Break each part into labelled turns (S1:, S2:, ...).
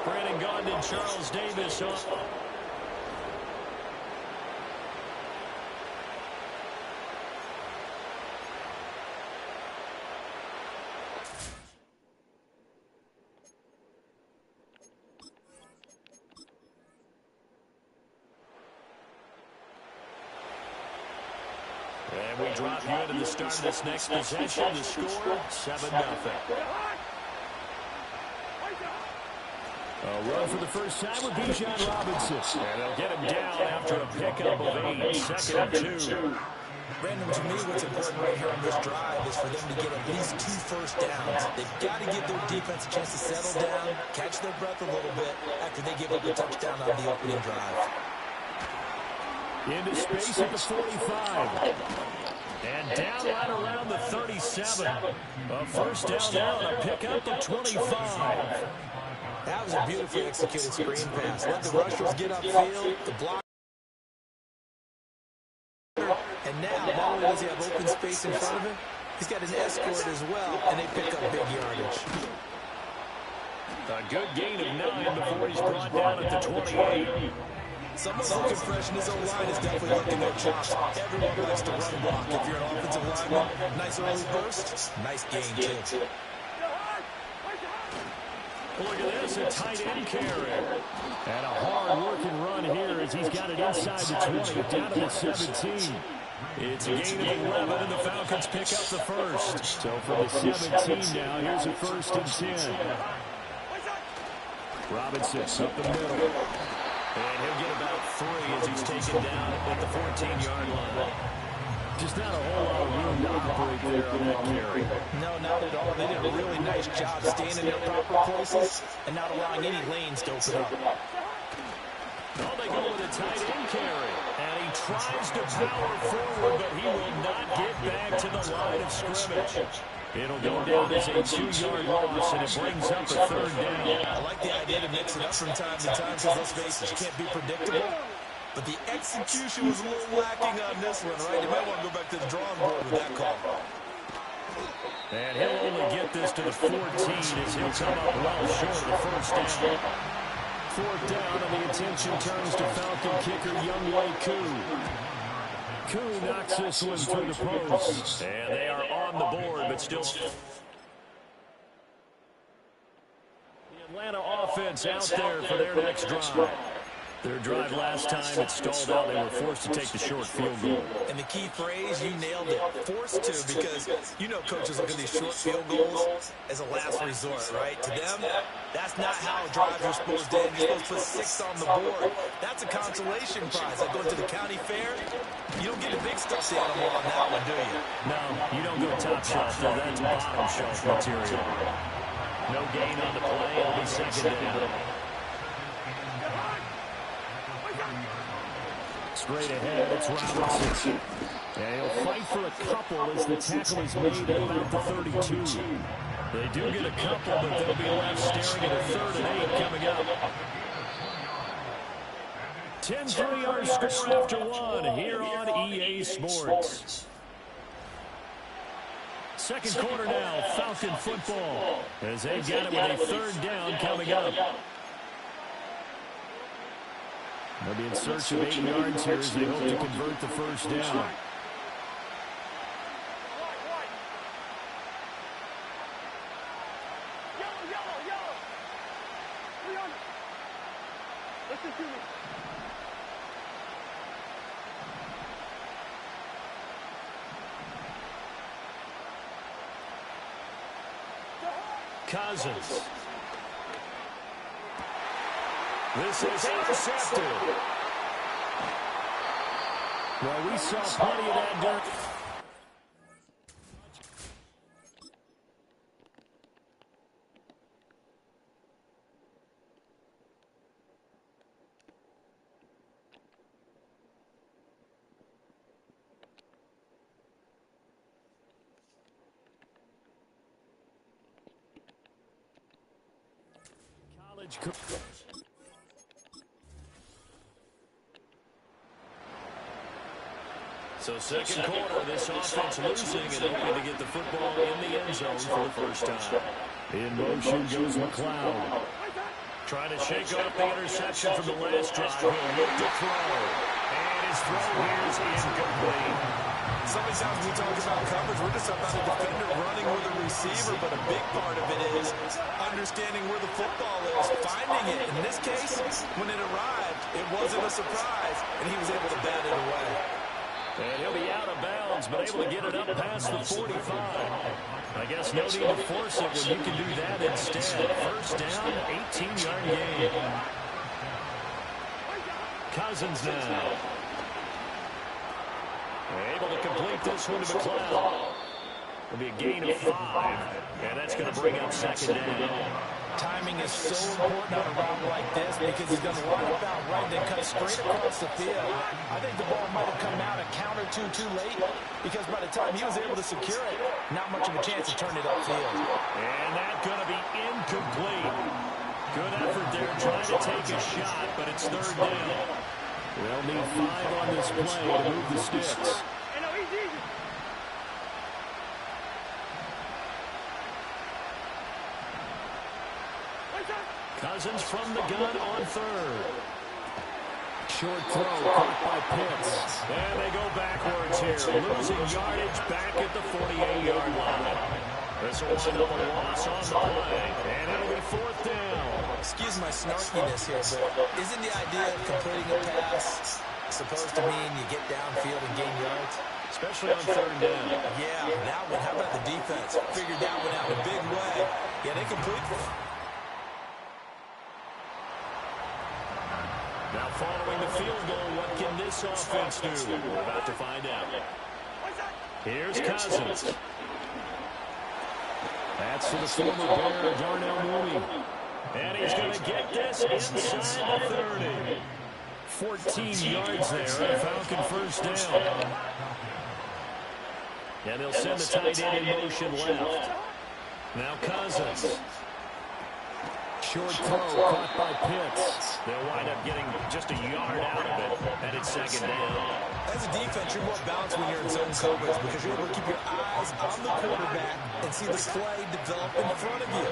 S1: Brandon Gaughan, Charles Davis off. And we drop you into the start of this next possession. The score, 7-0. A run for the first time with Bijan Robinson. And they'll get him down after a pickup of 8. Second and 2.
S2: Brandon, to me, what's important right here on this drive is for them to get at least 2 first downs. They've got to give their defense a chance to settle down, catch their breath a little bit after they give up a touchdown on the opening drive.
S1: Into space at the 45. And down right around the 37. A first down there on a pickup to 25.
S2: That was a beautifully executed screen pass. Let the rushers get upfield. The block. And now, not only does he have open space in front of him, he's got an escort as well, and they pick up big yardage.
S1: A good gain of 9 before he's brought down at the 28.
S2: Some muscle compression, his own line is definitely licking their chops. Everyone likes to run block. If you're an offensive lineman, nice early burst, nice gain too.
S1: Look at this, a tight end carry. And a hard-working run here as he's got it inside the 20, down to the 17. It's a gain of 11, and the Falcons pick up the first. So from the 17 now, here's a 1st and 10. Robinson up the middle. And he'll get about 3 as he's taken down at the 14-yard line. Just not a whole lot of room to operate there on that carry.
S2: No, not at all. They did a really nice job staying in their proper places and not allowing any lanes to open up.
S1: Oh, they go with a tight end carry. And he tries to power forward, but he will not get back to the line of scrimmage. It'll go down as a 2-yard loss, and it brings up a 3rd down.
S2: I like the idea to mix it up from time to time because let's face it, you can't be predictable. But the execution was a little lacking on this one, right? You might want to go back to the drawing board with that call.
S1: And he'll only get this to the 14 as he'll come up well short of the 1st down. 4th down, and the attention turns to Falcon kicker Younghoe Koo. Koo knocks this one through the post. And they are on the board, but still. The Atlanta offense out there for their next drive. Their drive last time, it stalled out. They were forced to take the short field goal.
S2: And the key phrase, you nailed it, forced to, because you know coaches look at these short field goals as a last resort, right? To them, that's not how drives are supposed to end. You're supposed to put 6 on the board. That's a consolation prize. Like going to the county fair, you don't get the big stuffed animal on that one, do you?
S1: No, you don't go top shelf. No, that's bottom shelf material. No gain on the play. It'll be 2nd down. Straight ahead, it's Robinson. And he'll fight for a couple as the tackle is made at about the 32. They do get a couple, but they'll be left staring at a 3rd and 8 coming up. 10 3-yard score after 1 here on EA Sports. 2nd quarter now, Falcon football, as they got it with a 3rd down coming up. They'll be in search of 8 yards here as they hope to convert the 1st down. Cousins. This is intercepted. Well, we saw plenty of that dirt. College. So 2nd quarter, this offense losing and hoping to get the football in the end zone for the 1st time. In motion goes McLeod. Trying to shake off the interception from the last drive. He'll look to throw. And his throw here is incomplete.
S2: Sometimes we talk about coverage, we're just talking about a defender running with a receiver, but a big part of it is understanding where the football is, finding it. In this case, when it arrived, it wasn't a surprise, and he was able to bat it away.
S1: And he'll be out of bounds, but able to get it up past the 45. I guess no need to force it when you can do that instead. First down, 18-yard gain. Cousins now. Able to complete this one to McLeod. It'll be a gain of 5, and that's going to bring up second down.
S2: Timing is so important on a route like this because he's going to line up out right and then cut straight across the field. I think the ball might have come out a count or two too late because by the time he was able to secure it, not much of a chance to turn it upfield.
S1: And that's going to be incomplete. Good effort there trying to take a shot, but it's third down. They'll need 5 on this play to move the sticks. Cousins from the gun on third. Short throw caught by Pitts. And they go backwards here. Losing yardage back at the 48-yard line. This will wind up a loss on the play. And it'll be fourth down.
S2: Excuse my snarkiness here, but isn't the idea of completing a pass supposed to mean you get downfield and gain yards?
S1: Especially on third down.
S2: Yeah, that one. How about the defense? Figured that one out in a big way. Yeah, they complete.
S1: Now following the field goal, what can this offense do? We're about to find out. Here's Cousins. That's to the former Bear, Darnell Mooney. And he's going to get this inside the 30. 14 yards there, a Falcon first down. And they'll send the tight end in motion left. Now Cousins. Short throw caught by Pitts. They'll wind up getting just a yard out of it, and it's second down.
S2: As a defense, you're more balanced when you're in zone coverage because you're able to keep your eyes on the quarterback and see the play develop in front of you.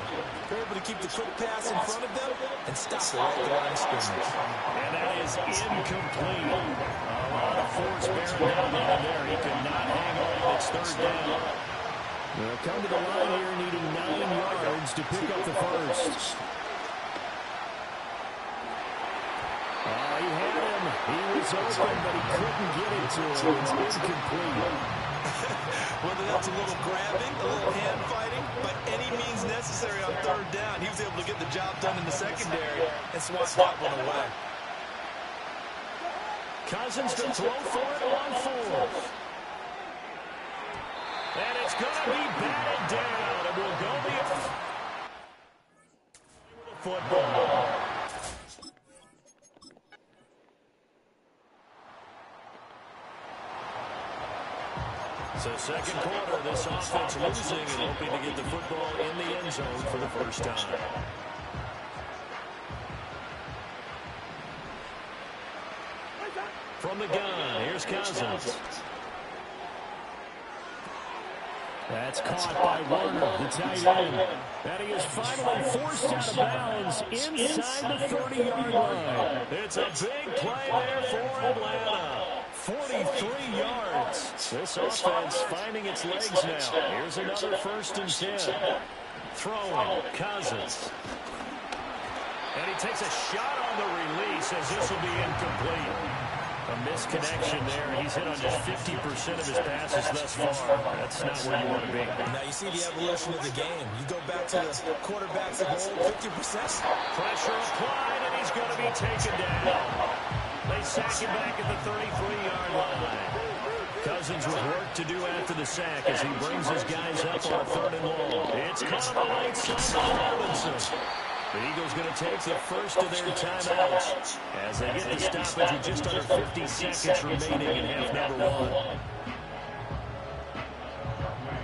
S2: You're able to keep the quick pass in front of them and stop it right at the line of scrimmage.
S1: And that is incomplete. A lot of force bearing down on there. He could not hang on. It's third down. They'll come to the line here needing 9 yards to pick up the first. He had him. He was open, but he couldn't get it to him. It's incomplete.
S2: Whether that's a little grabbing, a little hand fighting, by any means necessary on third down, he was able to get the job done in the secondary and swat that one away.
S1: Cousins to throw for it on fourth. And it's going to be batted down. It will go the football. So second quarter, this offense losing and hoping to get the football in the end zone for the first time. From the gun, here's Cousins. That's caught by Warner, the tight end. And he is finally forced out of bounds inside the 30-yard line. It's a big play there for Atlanta. 43 yards. This offense finding its legs now. Here's another 1st and 10. Throwing, Cousins. And he takes a shot on the release as this will be incomplete. A misconnection there. He's hit on just 50% of his passes thus far. That's not where you want to be.
S2: Now you see the evolution of the game. You go back to the quarterbacks of old, 50%.
S1: Pressure applied, and he's going to be taken down. They sack him back at the 33-yard line. Cousins with work to do after the sack as he brings his guys up on 3rd and long. It's caught on the right side by Robinson. The Eagles going to take the first of their timeouts as they get the stoppage with just under 50 seconds remaining in half number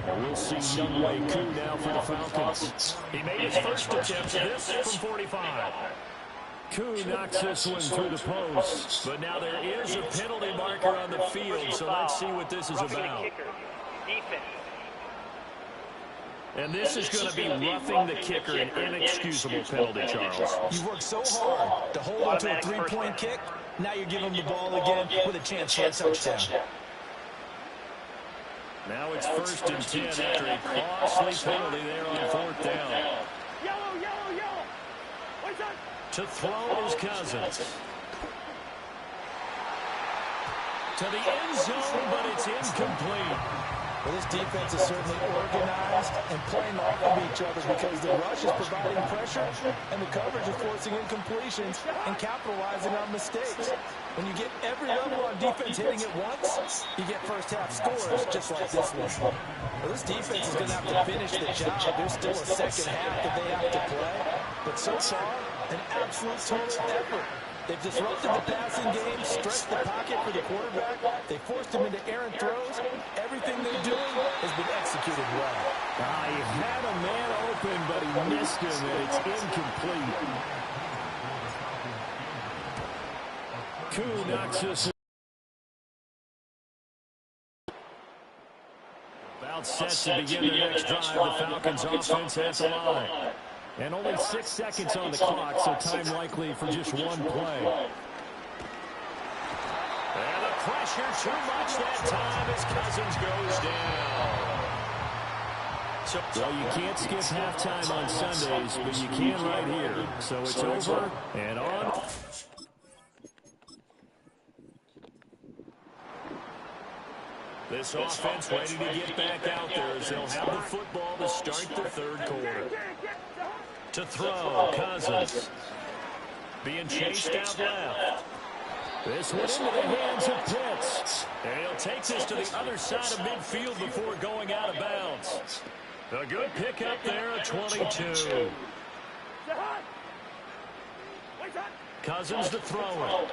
S1: 1. And we'll see Younghoe Koo now for the Falcons. He made his first attempt, this from 45. Koo knocks this one through the post, but now there is a penalty marker on the field, so let's see what this is about. And this is going to be roughing the kicker, an inexcusable penalty, Charles.
S2: You worked so hard to hold him to a three-point kick. Now you're giving him the ball again with a chance for a touchdown.
S1: Now it's 1st and 10 after a costly penalty there on 4th down.
S3: Yellow.
S1: To throw is Cousins. To the end zone, but it's incomplete.
S2: Well, this defense is certainly organized and playing off of each other because the rush is providing pressure and the coverage is forcing incompletions and capitalizing on mistakes. When you get every level on defense hitting it once, you get first-half scores just like this one. Well, this defense is going to have to finish the job. There's still a second half that they have to play. But so far, an absolute total effort. They've disrupted the passing game, stretched the pocket for the quarterback. They forced him into errant throws. Everything they're doing has been executed well.
S1: He had a man open, but he missed him, and it's incomplete. Koo knocks us. About set to begin their next drive. The Falcons offense has the line. And only 6 seconds on the clock, so time likely for just one play. And the pressure too much that time as Cousins goes down. Well, you can't skip halftime on Sundays, but you can right here. So it's over and on. This offense ready to get back out there as they'll have the football to start the 3rd quarter. To throw, Cousins. Being chased out left. This one into the hands of Pitts. And he'll take this to the other side of midfield before going out of bounds. A good pickup there at 22. Cousins to throw it.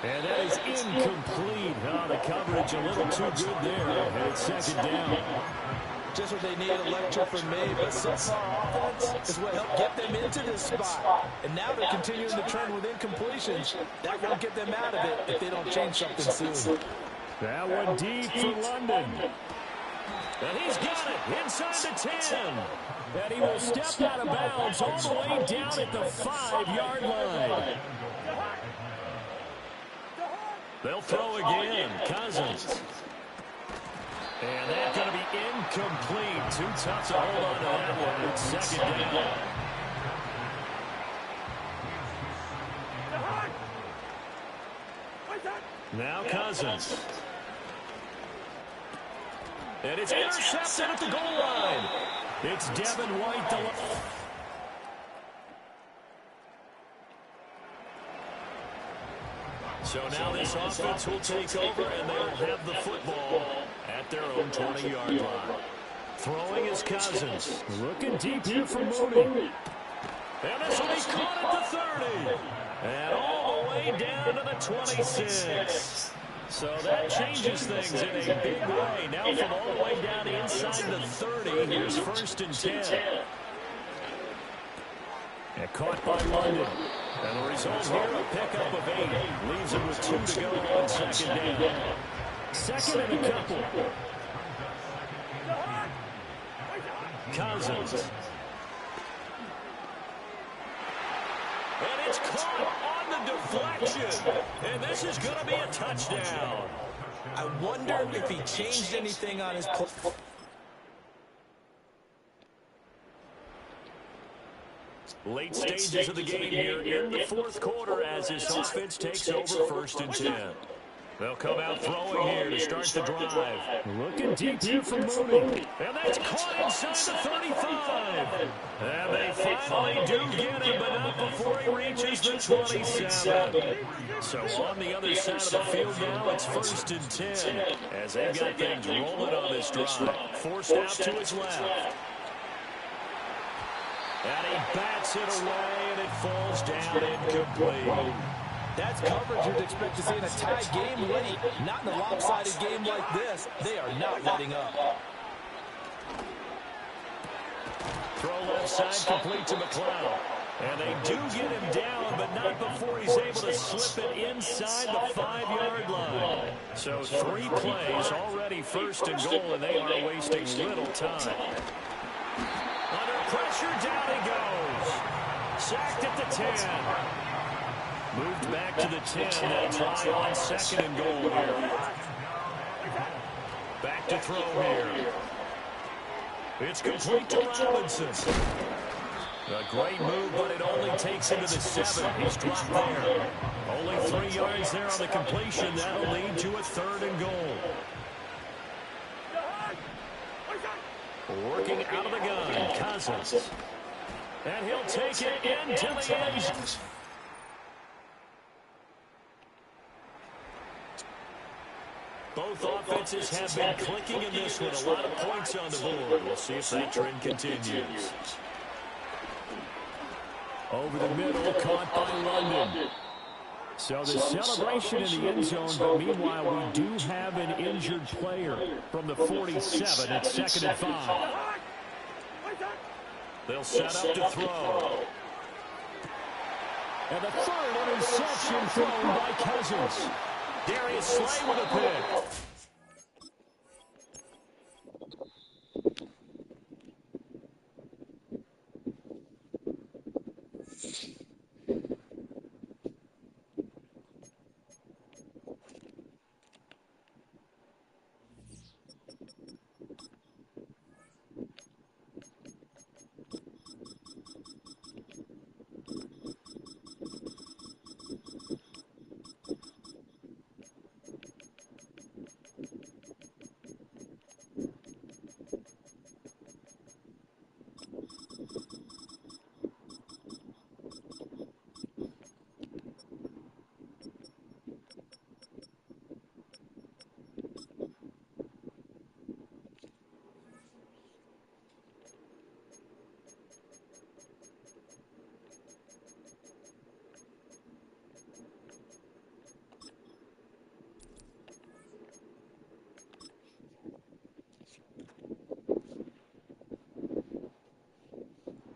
S1: And that is incomplete. The coverage a little too good there. And it's 2nd down.
S2: Just what they need, a lecture from me, but so far offense is what helped get them into this spot. And now they're continuing the trend with incompletions. That won't get them out of it if they don't change something soon.
S1: That one deep for London. And he's got it inside the 10. And he will step out of bounds all the way down at the 5-yard line. They'll throw again. Cousins. And that's going to be incomplete. Too tough to hold on to that one. It's 2nd down. Now Cousins. And it's intercepted at the goal line. It's Devin White. So now this offense will take over, and they will have the football at their own 20-yard line. Throwing is Cousins. Looking deep here for Mooney. And this will be caught at the 30. And all the way down to the 26. So that changes things in a big way. Now from all the way down inside the 30, here's 1st and 10. And caught by London. And the result here, a pickup of 8. Leaves him with 2 to go on 2nd down. 2nd and a couple. Cousins. And it's caught on the deflection. And this is going to be a touchdown.
S2: I wonder if he changed anything on his play.
S1: Late stages of the game here in the 4th quarter as this offense takes over 1st and 10. They'll come out throwing here to start the drive. Looking deep here for Mooney. And that's caught inside the 35. And they finally do get him, but not before he reaches the 27. So on the other side of the field now, it's 1st and 10 as they've got things rolling on this drive. Forced out to his left. And he bats it away, and it falls down incomplete.
S2: That's coverage you'd expect to see in a tied game late. Not in a lopsided game like this. They are not letting up.
S1: Throw left side complete to McLeod. And they do get him down, but not before he's able to slip it inside the 5-yard line. So 3 plays, already first and goal, and they are wasting little time. Under pressure, down he goes. Sacked at the 10. Moved back to the 10. They'll try on second and goal here. Back to throw here. It's complete to Robinson. A great move, but it only takes him to the 7. He's dropped there. Only 3 yards there on the completion. That'll lead to a 3rd and goal. Working out of the gun, Cousins. And he'll take it into the end zone. Both offenses have been clicking in this one. A lot of points on the board. We'll see if that trend continues. Over the middle, caught by London. So the celebration in the end zone, but meanwhile, we do have an injured player from the 47 at 2nd and 5. They'll set up to throw. And the 3rd interception thrown by Cousins. Darius Slay with a pick.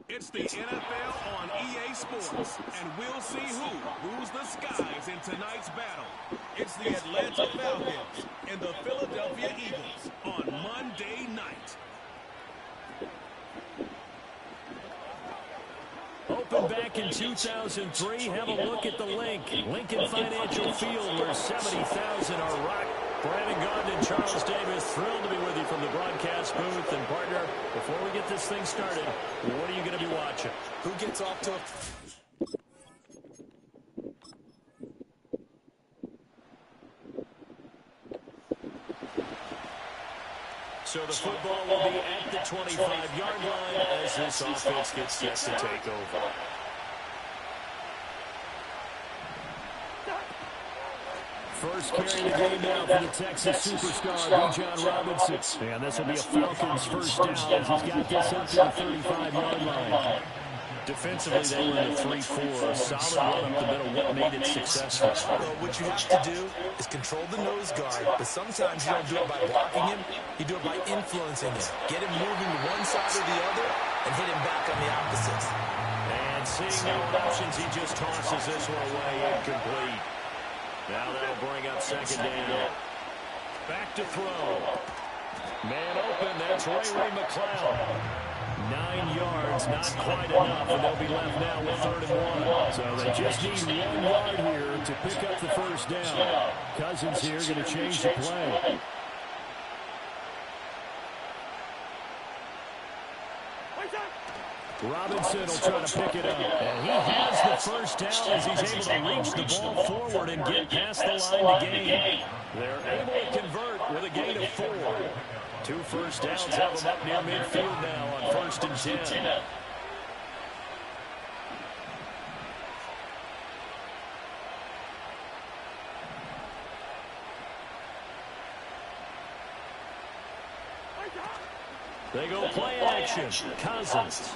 S4: It's the NFL on EA Sports, and we'll see who rules the skies in tonight's battle. It's the Atlanta Falcons and the Philadelphia Eagles on Monday night.
S1: Opened back in 2003. Have a look at the link. Lincoln Financial Field, where 70,000 are rocked. Brandon Gaudin and Charles Davis, thrilled to be with you from the broadcast booth. And, partner, before we get this thing started, what are you going to be watching?
S2: Who gets off to a...
S1: So the football will be at the 25-yard line as this offense gets set to take over. First carry of the game now for the Texas superstar, Bijan Robinson. And this will be a Falcons first down as he's got this up to the 35-yard line. Defensively, they were in a 3-4, a solid run up the middle. What made it successful?
S2: Well, what you have to do is control the nose guard, but sometimes you don't do it by blocking him. You do it by influencing him. Get him moving to one side or the other and hit him back on the opposites.
S1: And seeing no options, he just tosses this one away, incomplete. Now that'll bring up second down. Back to throw. Man open, that's Ray McCloud. 9 yards, not quite enough, and they'll be left now with 3rd and 1. So they just need 1 yard here to pick up the first down. Cousins here going to change the play. Robinson will try to pick it up. And he has the first down as he's able to reach the ball forward and get past the line to gain. They're able to convert with a gain of 4. 2 first downs have them up near midfield now on 1st and 10. They go play action. Cousins.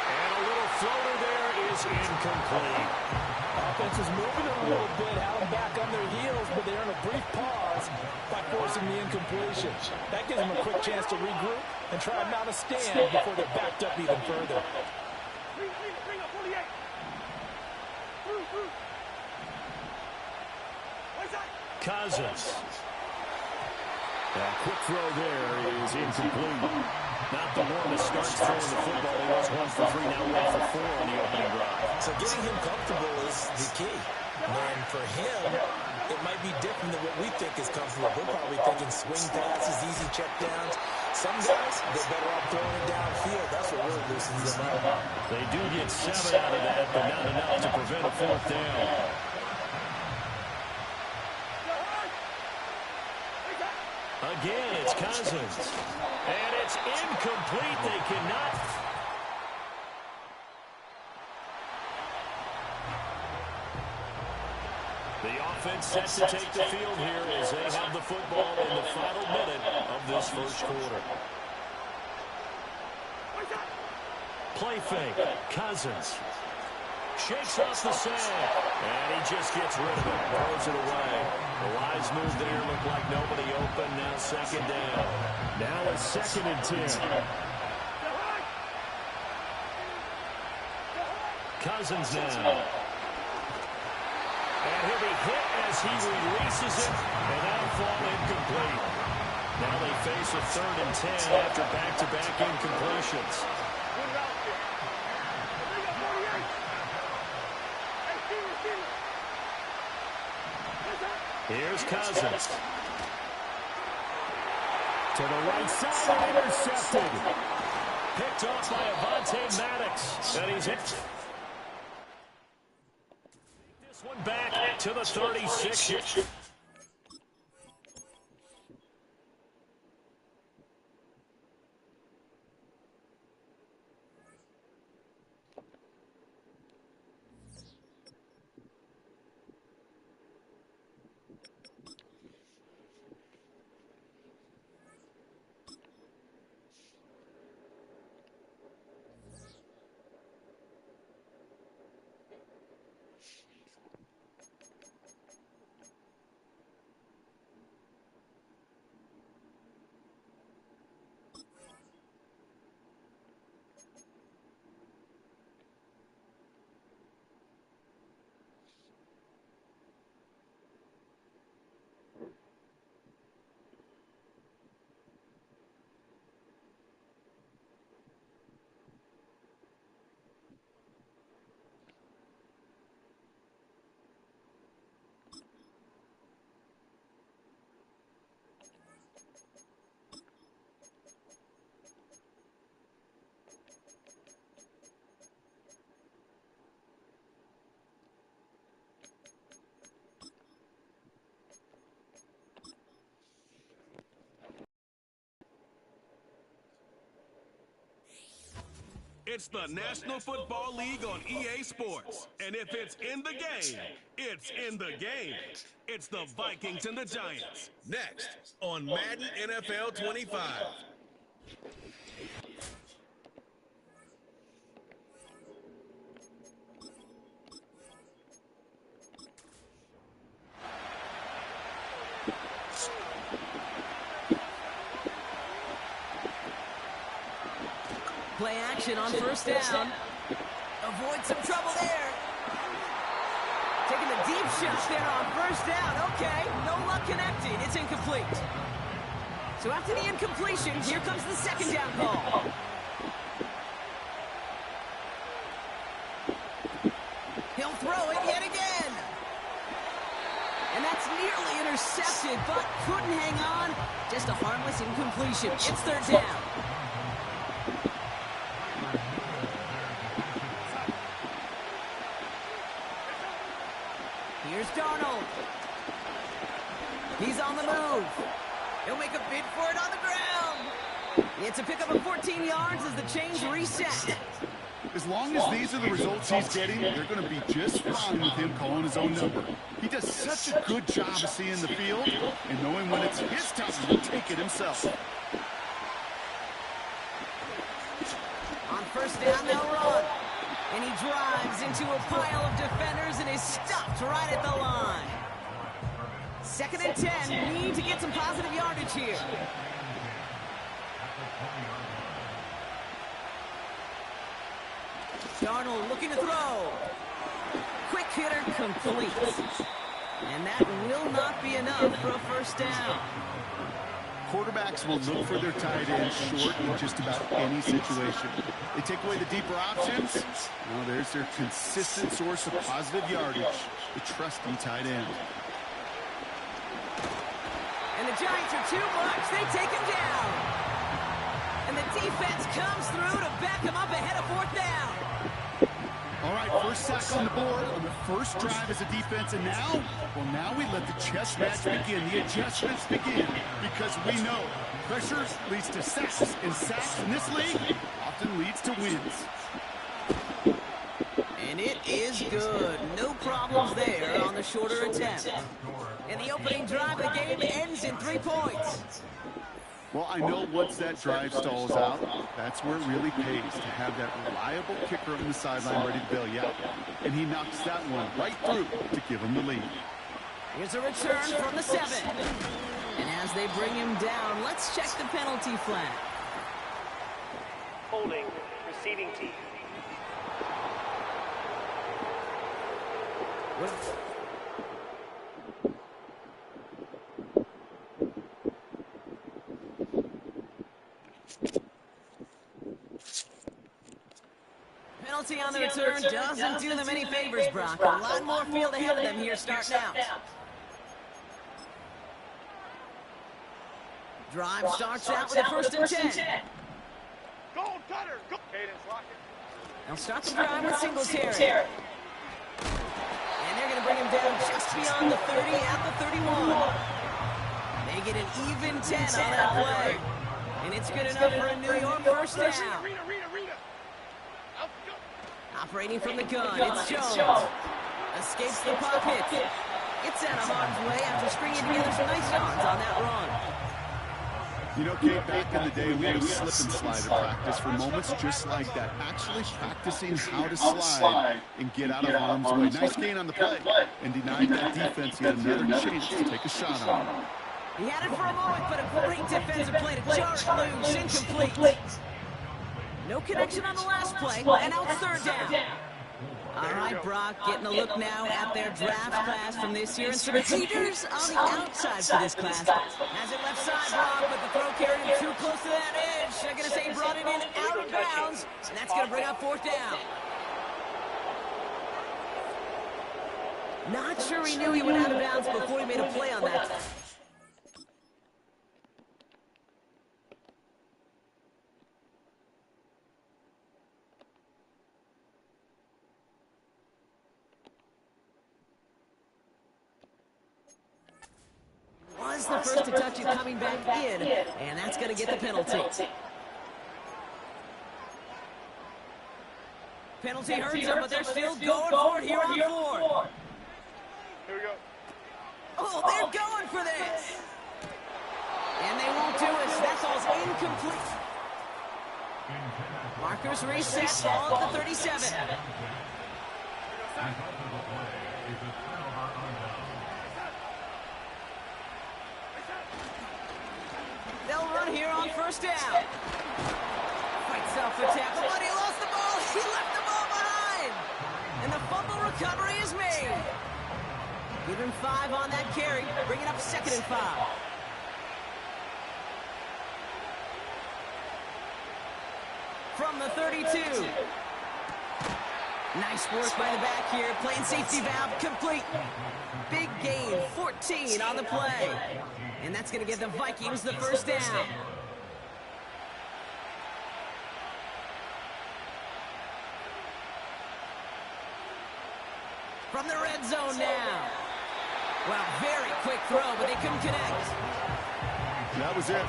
S1: And a little floater there is incomplete.
S5: Offense is moving a little bit, have them back on their heels, but they earn a brief pause by forcing the incompletion. That gives them a quick chance to regroup and try and mount a stand before they're backed up even further.
S3: Bring up 48. What's that?
S1: Cousins. A quick throw there is incomplete. Not the one that starts throwing the football. He was 1 for 3, now 1 for 4 on the opening drive.
S2: So getting him comfortable is the key. And for him, it might be different than what we think is comfortable. We're probably thinking swing passes, easy checkdowns. Some guys, they're better off throwing it downfield. That's what really loosens them up.
S1: They do get 7 out of that, but not enough to prevent a 4th down. Again, it's Cousins. And it's incomplete. They cannot. The offense set to take the field here as they have the football in the final minute of this first quarter. Play fake. Cousins. Shakes off the sand. And he just gets rid of it. Throws it away. The wise move there. Looked like nobody open. Now 2nd down. Now it's 2nd and 10. Cousins now. And he'll be hit as he releases it. And that'll fall incomplete. Now they face a 3rd and 10 after back-to-back incompletions. Here's Cousins. To the right side, intercepted. Picked off by Avonte Maddox. And he's hit. This one back to the 36.
S4: It's the National Football League on EA Sports. And if it's in the game, it's in the game. It's the Vikings and the Giants. Next on Madden NFL 25.
S6: Play action on 1st down. Avoid some trouble there. Taking a deep shot there on 1st down. Okay, no luck connecting. It's incomplete. So after the incompletion, here comes the 2nd down call. He'll throw it yet again. And that's nearly intercepted, but couldn't hang on. Just a harmless incompletion. It's 3rd down. Here's Darnold. He's on the move. He'll make a bid for it on the ground. It's a pickup of 14 yards as the chains reset.
S7: As long as these are the results he's getting, they're going to be just fine with him calling his own number. He does such a good job of seeing the field and knowing when it's his time to take it himself.
S6: On 1st down, they'll run. And he drives into a pile of defenders and is stopped right at the line. 2nd and 10. Need to get some positive yardage here. Darnold looking to throw. Quick hitter complete. And that will not be enough for a first down.
S7: Quarterbacks will look for their tight end short in just about any situation. They take away the deeper options. Well, there's their consistent source of positive yardage, the trusty tight end.
S6: And the Giants are too much. They take him down. And the defense comes through to back him up ahead of 4th down.
S7: All right, first sack on the board on the first drive as a defense, and now, well, now we let the chess match begin, the adjustments begin, because we know pressure leads to sacks, and sacks in this league often leads to wins.
S6: And it is good. No problems there on the shorter attempt. And the opening drive of the game ends in 3 points.
S7: Well, I know once that drive stalls out, that's where it really pays to have that reliable kicker on the sideline ready to bail you out. And he knocks that one right through to give him the lead.
S6: Here's a return from the 7. And as they bring him down, let's check the penalty flag.
S3: Holding, receiving team.
S6: Penalty on the return doesn't do them any favors, Brock. A lot more field ahead of them here starting out. Drive starts out with a 1st and 10.
S3: Go, Cutter! Go! Cadence, lock it.
S6: They'll start the drive with Singletary. And they're going to bring him down just beyond the 30 at the 31. They get an even 10 on that play. And it's good enough for a New York first down.
S3: Rita.
S6: Operating from the gun, it's Jones. Escapes the pocket. Gets out of harm's way after stringing together some nice yards on that run.
S7: You know, Kate, back in the day, we had a slip and slide at practice for moments just like that. Actually practicing how to slide and get out of harm's way. Nice gain on the play and denied that defense yet another chance to take a shot on him.
S6: He had it for a moment, but a great defensive play to jar it loose, incomplete. No connection on the last play, and now it's 3rd down. All right, Brock, getting a look now at their draft class from this year, and some heaters on the outside for this class. Has it left side, Brock, but the throw carried him too close to that edge. They're going to say he brought it in out of bounds, and that's going to bring up 4th down. Not sure he knew he went out of bounds before he made a play on that. Was the first to touch it coming back in, and that's going to get the penalty. Penalty hurts them, but they're still going for it here on 4.
S3: Here we go.
S6: Oh, they're going for this. And they won't do it, so that ball's incomplete. Markers reset, ball at the 37. They'll run here on 1st down. Fights off the tackle, but he lost the ball. He left the ball behind. And the fumble recovery is made. Give him 5 on that carry. Bring it up 2nd and 5. From the 32. Nice work by the back here. Playing safety valve complete. Big gain, 14 on the play. And that's going to give the Vikings the 1st down. From the red zone now. Well, very quick throw, but they couldn't connect.
S7: That was it.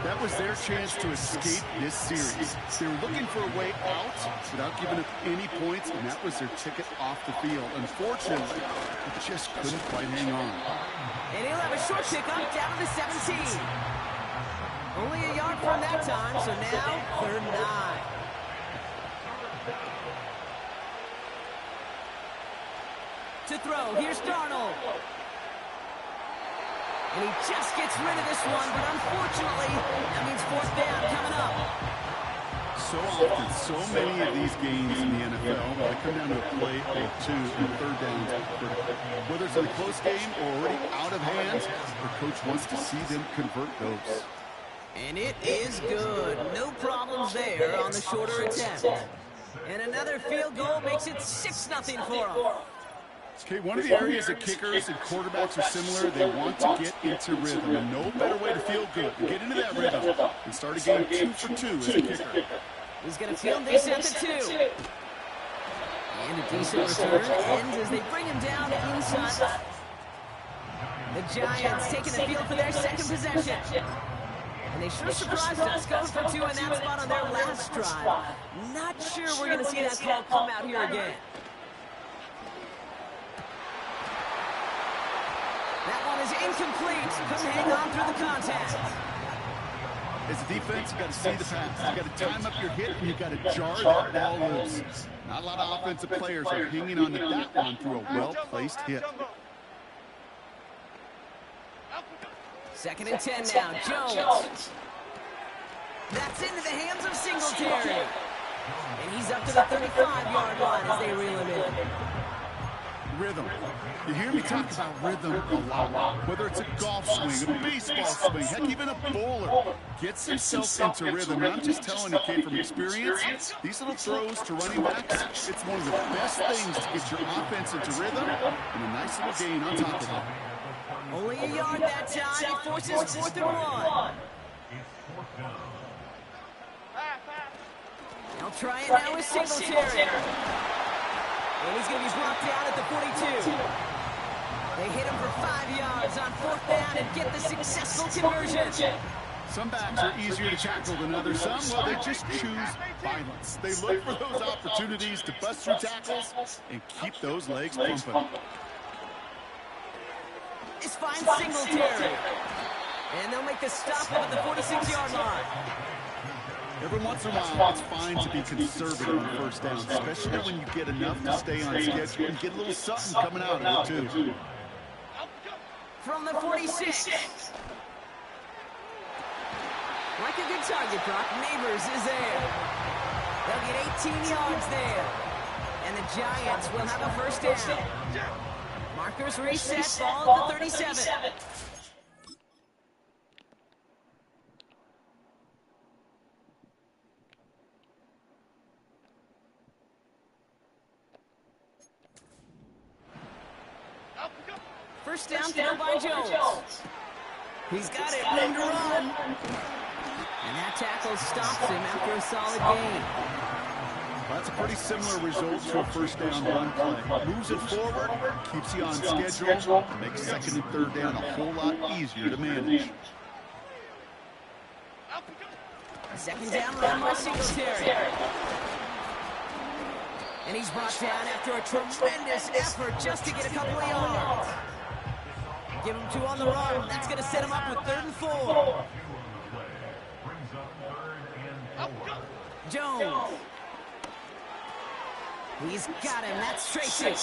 S7: That was their chance to escape this series. They were looking for a way out without giving up any points, and that was their ticket off the field. Unfortunately, they just couldn't quite hang on.
S6: And he'll have a short pickup down to the 17. Only a yard from that time, so now 3rd and 9. To throw, here's Darnold. And he just gets rid of this one, but unfortunately, that means fourth down coming up.
S7: So often, so many of these games in the NFL, they come down to a play or two and third downs. Whether it's in a close game or already out of hand, the coach wants to see them convert those.
S6: And it is good. No problems there on the shorter attempt. And another field goal makes it 6-0 for them.
S7: Okay, one of the areas that kickers and quarterbacks are similar, they want to get into rhythm. And no better way to feel good than get into that rhythm and start a game 2 for 2 as a kicker.
S6: He's going to field this at the 2. And a decent return ends as they bring him down inside. The Giants taking the field for their second possession. And they sure surprised us, going for 2 in that spot on their last drive. Not sure we're going to see that call come out here again. That one is incomplete. Couldn't hang on through the contact.
S7: As a defense, you got to see the pass. You got to time up your hit, and you got to jar that ball loose. Not a lot of offensive players are hanging on to that one through a well-placed hit.
S6: 2nd and 10 now. Jones. That's into the hands of Singletary. And he's up to the 35-yard line as they reel him in.
S7: Rhythm. You hear me talk about rhythm a lot. Whether it's a golf swing, a baseball swing, heck, even a bowler gets himself into rhythm. And I'm just telling you, kid, from experience, these little throws to running backs, it's one of the best things to get your offense into rhythm and a nice little gain on top of it.
S6: Only a yard that time. He forces 4th and 1. They'll try it now with Singletary. And he's going to be brought down at the 42. They hit him for 5 yards on 4th down and get the successful conversion.
S7: Some backs are easier to tackle than others. Some, well, they just choose violence. They look for those opportunities to bust through tackles and keep those legs pumping.
S6: This finds Singletary. And they'll make the stop at the 46-yard line.
S7: Every once in a while, it's fine to be conservative on 1st down, especially when you get enough to stay on schedule and get a little something coming out of it, too.
S6: From the 46. Like a good target, Brock. Neighbors is there. They'll get 18 yards there. And the Giants will have a 1st down. Markers reset, ball at the 37. First down throw by Jones. He's got it, room to run. And that tackle stops him after a solid gain.
S7: That's a pretty similar result to a 1st down run play. Moves it forward, keeps you on schedule, makes 2nd and 3rd down a whole lot easier to manage.
S6: 2nd down run by Singletary. And he's brought down after a tremendous effort just to get a couple of yards. Give him 2 on the run. That's going to set him up with 3rd and 4. Jones. He's got him. That's Tracy.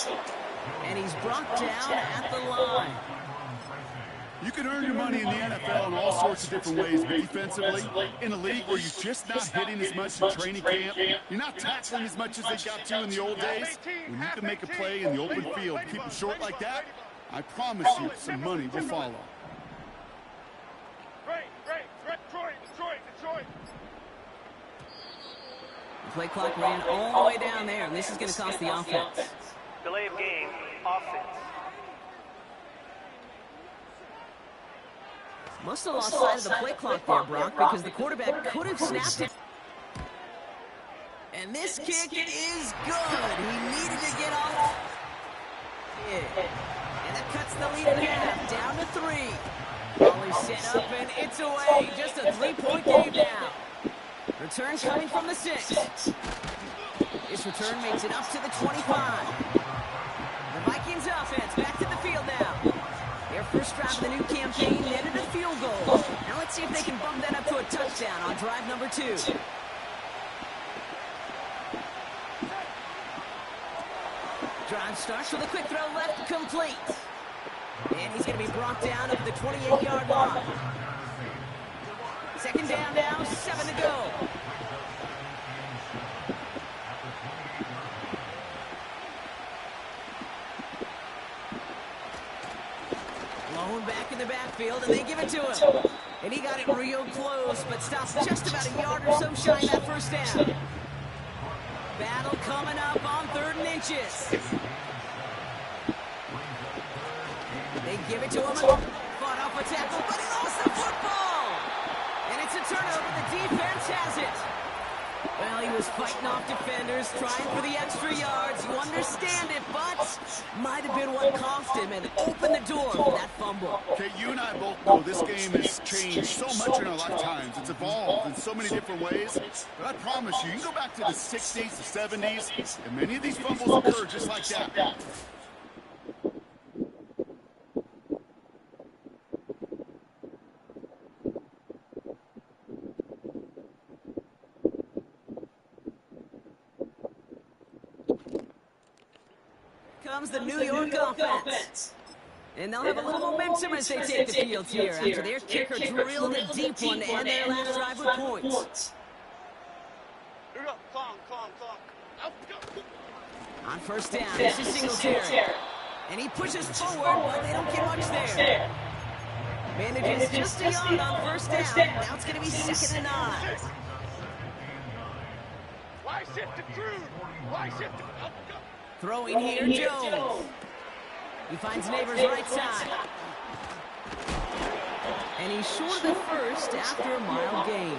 S6: And he's brought down at the line.
S7: You can earn your money in the NFL in all sorts of different ways, but defensively, in a league where you're just not hitting as much in training camp, you're not tackling as much as they got to in the old days, when you can make a play in the open field, keep it short like that, I promise you some money will follow.
S3: Detroit.
S6: The play clock ran all the way down there, and this is going to cost the offense.
S3: Delay of game, offense.
S6: Must have lost sight of the play clock there, Brock, because the quarterback could have snapped it. And this kick is good. He needed to get off. Yeah. And that cuts the lead in half, down to 3. Ball set up, and it's away. Just a 3-point game now. Return coming from the 6. This return makes it up to the 25. The Vikings offense back to the field now. Their first drive of the new campaign netted a field goal. Now let's see if they can bump that up to a touchdown on drive number 2. Drive starts with a quick throw left, complete. And he's going to be brought down over the 28-yard line. Second down now, 7 to go. Blown back in the backfield, and they give it to him. And he got it real close, but stops just about a yard or so shy of that first down. Battle coming up on 3rd and inches. They give it to him. Fought off a tackle, but he lost the football. And it's a turnover. The defense has it. Well, he was fighting off defenders, trying for the extra yards. You understand it, but might have been what cost him and opened the door for that fumble.
S7: Okay, you and I both know this game has changed so much in our lifetimes. It's evolved in so many different ways. But I promise you, you can go back to the 60s, the 70s, and many of these fumbles occur just like that.
S6: Comes the New York offense. And they'll have a little momentum as they take the field here after their kicker drilled a deep one to end their last drive with points. On first down, this is Singletary. And he pushes forward, but they don't get much there. Manages just a yard on first down. Now it's going to be 2nd and 9.
S8: Why shift to Crude? Why shift to...
S6: Throwing here, Jones. He finds Neighbors right side. And he's short of the first after a mile gain.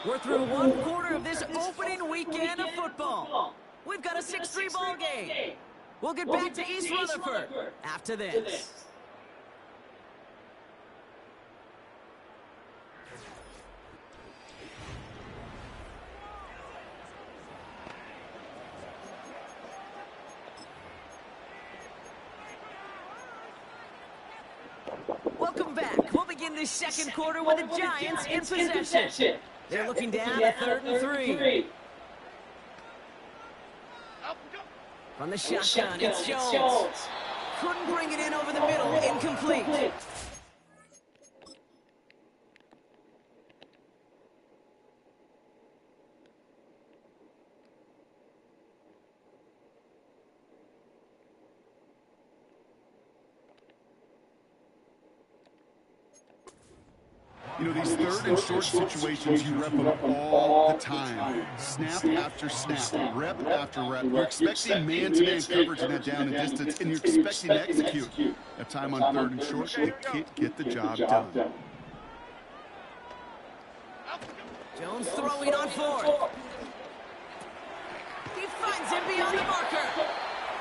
S6: We're through 1 quarter of this opening weekend of football. We've got a 6-3 ball game. We'll get back to East Rutherford after this. Welcome back. We'll begin this second quarter with the Giants in possession. They're looking down at 3rd and 3. From the shotgun, it's Jones. Couldn't bring it in over the middle. Incomplete.
S7: You know, these 3rd and short situations, you rep them all the time. Snap after snap, rep after rep. You're expecting man-to-man coverage in that down and distance, and you're expecting to execute. That time on 3rd and short, they can't get the job done.
S6: Jones throwing on 4th. He finds him beyond the marker.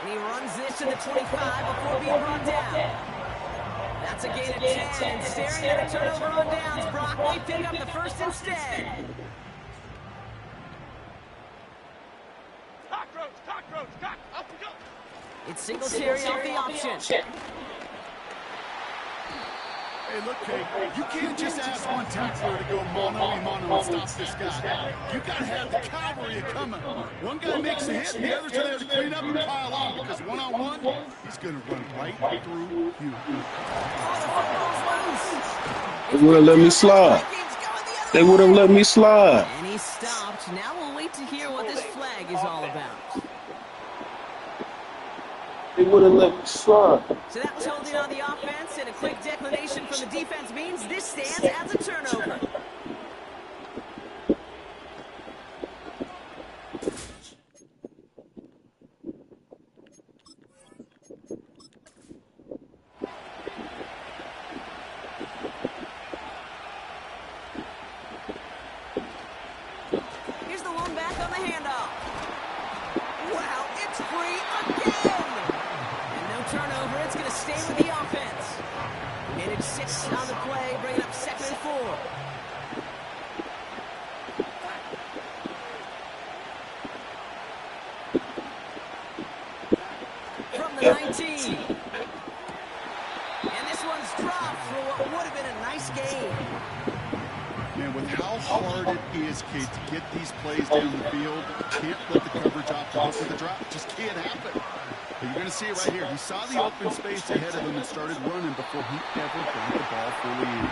S6: And he runs this to the 25 before being brought down. That's a gain of 10. Staring at a turnover on downs. Broccoli pick up the first instead.
S8: Cockroach, up we go.
S6: It's Singletary off the option.
S7: Hey, look, Kate, you can't just ask one tackler to go mano-a-mano and stop this guy. You got to have the cavalry coming. One guy makes a hit, and the others are there to clean up and pile on, because one-on-one, he's going to run right through you.
S9: They would have let me slide. They would have let me slide.
S6: And he stopped. Now we'll wait to hear what this flag is all about.
S9: They would have let me slide.
S6: So that was holding on the offense, and a quick declination from the defense means this stands as a turnover. Here's the one back on the handoff. Wow, it's free again! Turnover, it's going to stay with the offense. Managed 6 on the play, bringing up 2nd and 4. From the 19. And this one's dropped for what would have been a nice game.
S7: Man, with how hard it is, Kate, to get these plays down the field, you can't let the coverage off the hook of the drop. Just see it happen. But you're going to see it right here. He saw the open space ahead of him and started running before he ever got the ball fully in.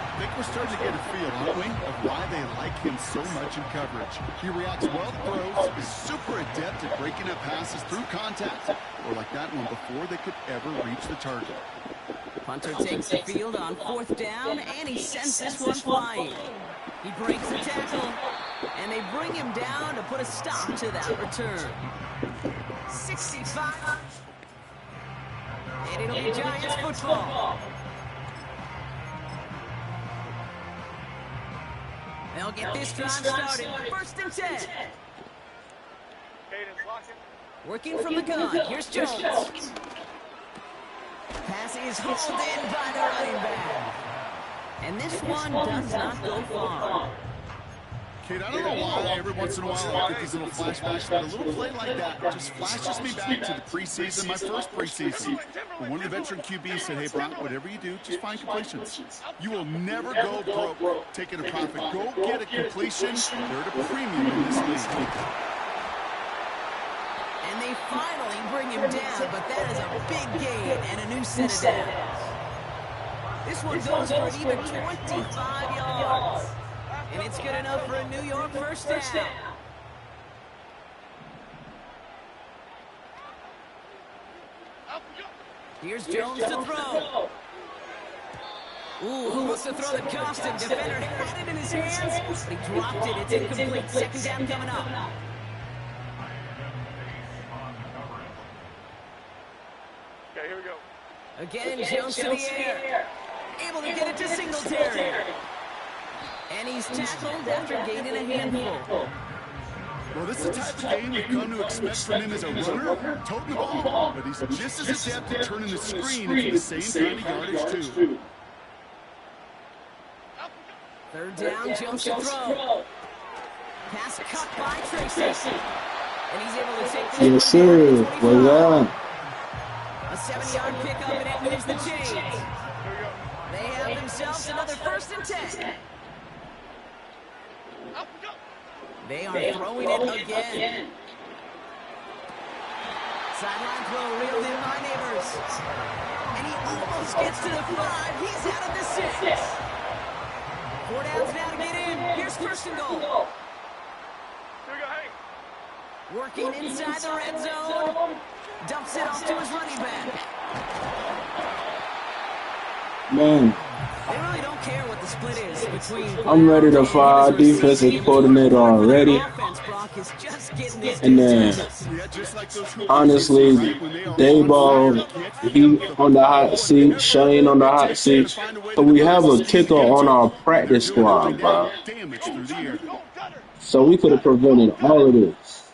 S7: I think we're starting to get a feel, aren't we, of why they like him so much in coverage. He reacts well to throws, is super adept at breaking up passes through contact, or like that one before they could ever reach the target.
S6: Punter takes the field on 4th down, and he sends this one flying. He breaks the tackle, and they bring him down to put a stop to that return. 65. And it'll be Giants football. They'll get this drive started. 1st and 10. Working from the gun. Here's Jones. Pass is hauled in by the running back. And this one does not go far.
S7: Kid, I don't know why every once in a while I get these little flashbacks, but a little play like that just flashes me back to the preseason, my first preseason. When one of the veteran QBs said, hey, Brock, whatever you do, just find completions. You will never go broke taking a profit. Go get a completion. They're at a premium in this league.
S6: And they finally bring him down, but that is a big gain and a new set of downs. This one goes for an even 25 yards. And it's good enough for a New York 1st down. Here's Jones to throw. Ooh, who wants to throw the cost him? Defender had it in his hands, but he dropped it. It's incomplete. 2nd down coming up.
S8: Okay, here we go.
S6: Again, Jones to the air. Able to get it to Singletary. And he's tackled after gaining a handful.
S7: Well, this is the type of game we've come to expect from him as a runner, toting the ball. But he's just as adept at turning the screen into the same kind of yardage, too.
S6: 3rd down, Jones to throw. Pass cut by Tracy. And he's able to take this.
S9: Yes, sir. Well done.
S6: A 7-yard pickup, and it moves the chains. They have themselves another 1st and 10. They are throwing it again. Sideline throw reeled in by Neighbors. And he almost gets to the 5. He's out of the 6. 4 downs now to get in. Here's 1st and goal.
S8: Here we go, hey.
S6: Working inside the red zone. Dumps it off to his running back.
S9: Man,
S6: They really don't care what the split is between.
S9: I'm ready to fire defensive coordinator already. And then, honestly, Dayball, he on the hot seat, Shane on the hot seat. But we have a kicker on our practice squad, bro. So we could have prevented all of this.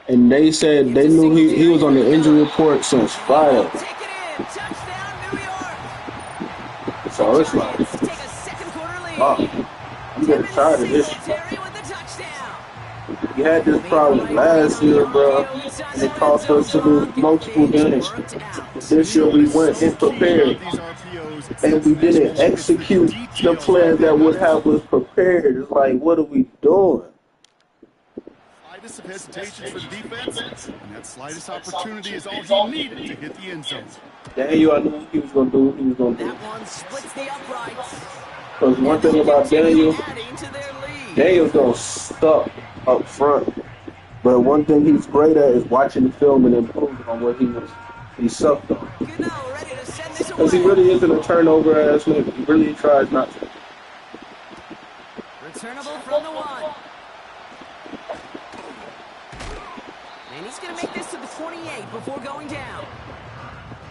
S9: And they said they knew he was on the injury report since Friday. So it's like, oh, I'm getting tired of this. We had this problem last year, bro, and it cost us to lose multiple games. This year we went unprepared, and we didn't execute the plan that would have us prepared. It's like, what are we doing?
S7: Slightest of hesitation for the defense, and that slightest opportunity is all he needed to hit the end zone.
S9: Daniel, I knew what he was going to do what he was going to do.
S6: That one splits the uprights.
S9: Because one thing about Daniel's going to stuck up front. But one thing he's great at is watching the film and improving on what he sucked on. Because he really isn't a turnover-ass nigga. He really tries not to.
S6: Returnable from the 1. And he's going to make this to the 28 before going down.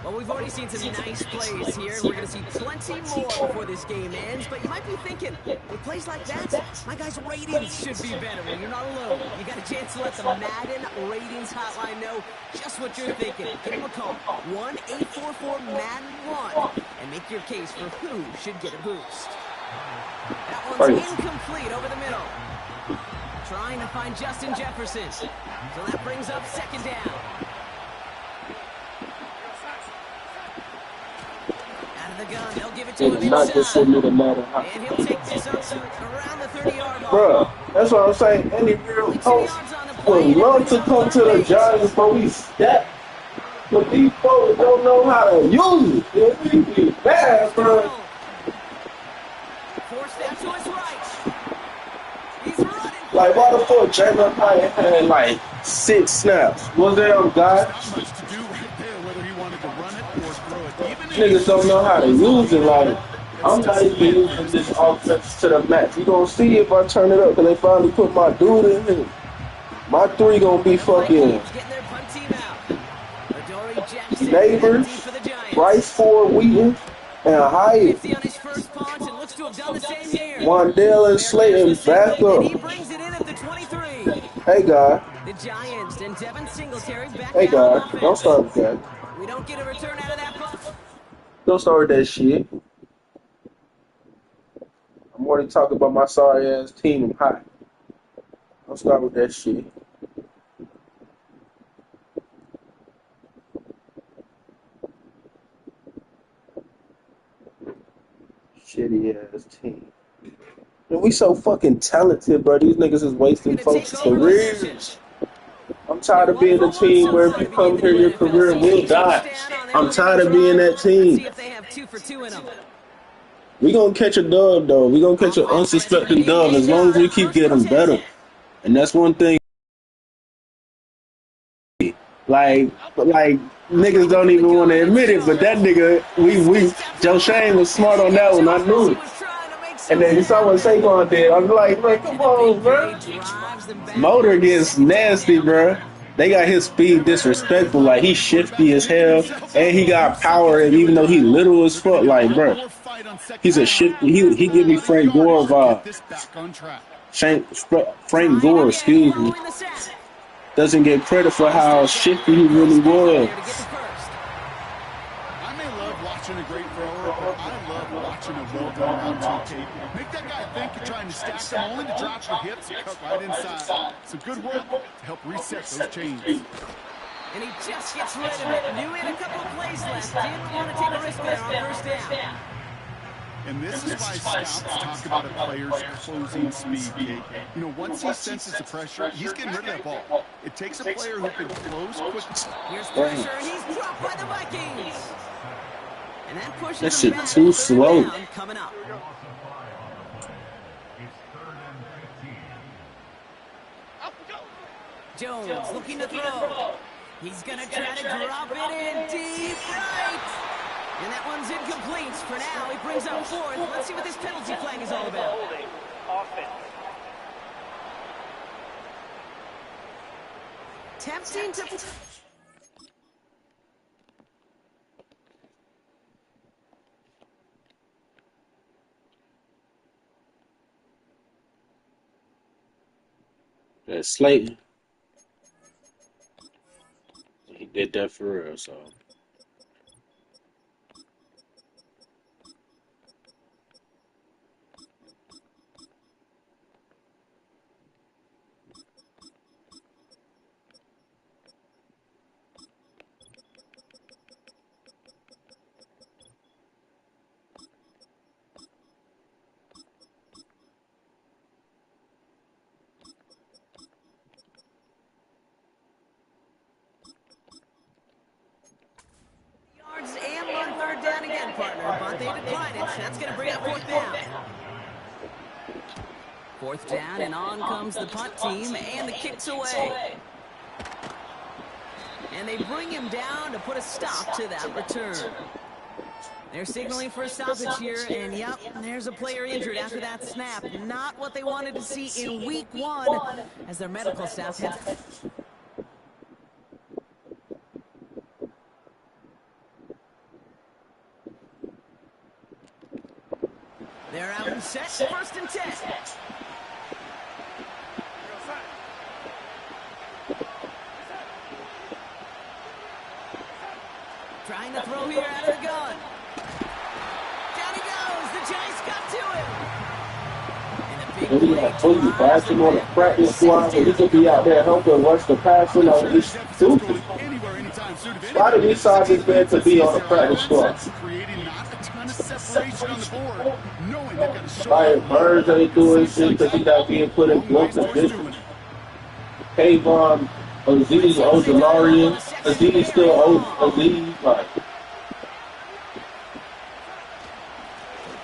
S6: Well, we've already seen some nice plays here, and we're going to see plenty more before this game ends. But you might be thinking, with plays like that, my guys' ratings should be better. Well, you're not alone. You got a chance to let the Madden ratings hotline know just what you're thinking. Give them a call, 1-844-MADDEN-1, and make your case for who should get a boost. That one's incomplete over the middle. Trying to find Justin Jefferson. So that brings up 2nd down. The gun. They'll give it to him inside. And he'll take this up to around the 30-yard line.
S9: Bruh, that's what I'm saying. Any real would love to come to the Giants, but we stacked. But these folks don't know how to use it. It be bad, bro.
S6: Forced out to his right. He's running.
S9: Like, why the fuck Jalen Hyatt had like 6 snaps? Was there a guy?
S7: Not much to do right there, whether he wanted to run it or throw it. Even
S9: Niggas don't know how to use it. Like, I'm not even using this offense to the max. You gonna see if I turn it up, because they finally put my dude in here. My 3 gonna be fucking Neighbors, Rice Ford, Wheaton, and Hyatt. Wandale and Slayton back up. Hey, guy. Hey, guy. Don't start with that.
S6: We don't get a return out of that punt.
S9: Don't start with that shit. I'm already talking about my sorry ass team. I'm hot. Don't start with that shit. Shitty ass team. And we so fucking talented, bro. These niggas is wasting folks' careers. I'm tired of being a team where if you come here, your career will die. I'm tired of being that team. We gonna catch a dub, though. We gonna catch an unsuspecting dub as long as we keep getting better. And that's one thing. Like niggas don't even want to admit it, but that nigga, Joe Shane was smart on that one. I knew it. And then you saw what Saquon did. I'm like, come on, bro. Motor gets nasty, bro. They got his speed disrespectful. Like, he's shifty as hell, and he got power. And even though he little as fuck, like, bro, he's a shifty. He give me Frank Gore vibes. Frank Gore, excuse me, doesn't get credit for how shifty he really was.
S7: I may love watching a great thrower, but I love watching a well-done route tape. Make that guy think you're trying to stack him only to drop the hips and cut right inside. Some good work to help reset those chains.
S6: And he just gets rid of it. Knew he had a couple of plays left. Didn't want to take a risk there on first down.
S7: And this is why scouts talk about a player's closing speed, Kate. You know, once he senses the pressure, he's getting rid of that ball. It takes a player who can close quickly.
S6: Here's pressure, and he's dropped by the Vikings. And that pushes
S9: that shit too slow.
S6: Coming up. Jones looking to throw. He's going to try to drop it in deep right. And that one's incomplete. For now, he brings up 4th. Let's see what this penalty flag is all about.
S3: Holding offense.
S6: Tempting to...
S9: That's Slayton. He did that for real, so.
S6: And one 3rd down again, partner. But they declined it. That's going to bring up 4th down. 4th down, and on comes the punt team, and the kick's away. And they bring him down to put a stop to that return. They're signaling for a stoppage here, and yep, there's a player injured after that snap. Not what they wanted to see in week 1 as their medical staff had... They're out and set, 1st and 10. Trying to throw here out of the gun. Down he goes. The Giants got to him. And the big play.
S9: I told you, pass him on the practice squad, so he could be out there helping rush the passer. No, he's stupid. Why did he decide this man to be on the practice squad? Like, Birds ain't doing shit because he got being put in one position. Kayvon, Aziz, Ojolarian, Aziz still Aziz, like.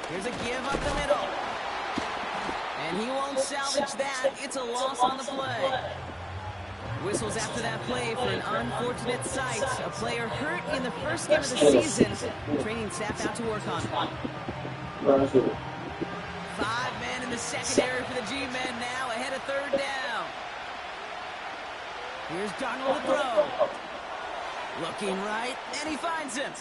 S6: Here's a give up the middle. And he won't salvage that. It's a loss on the play. Whistles after that play for an unfortunate sight. A player hurt in the first game of the season. Training staff out to work on it. 5 men in the secondary for the G-men now, ahead of third down. Here's Darnold to throw. Looking right, and he finds him.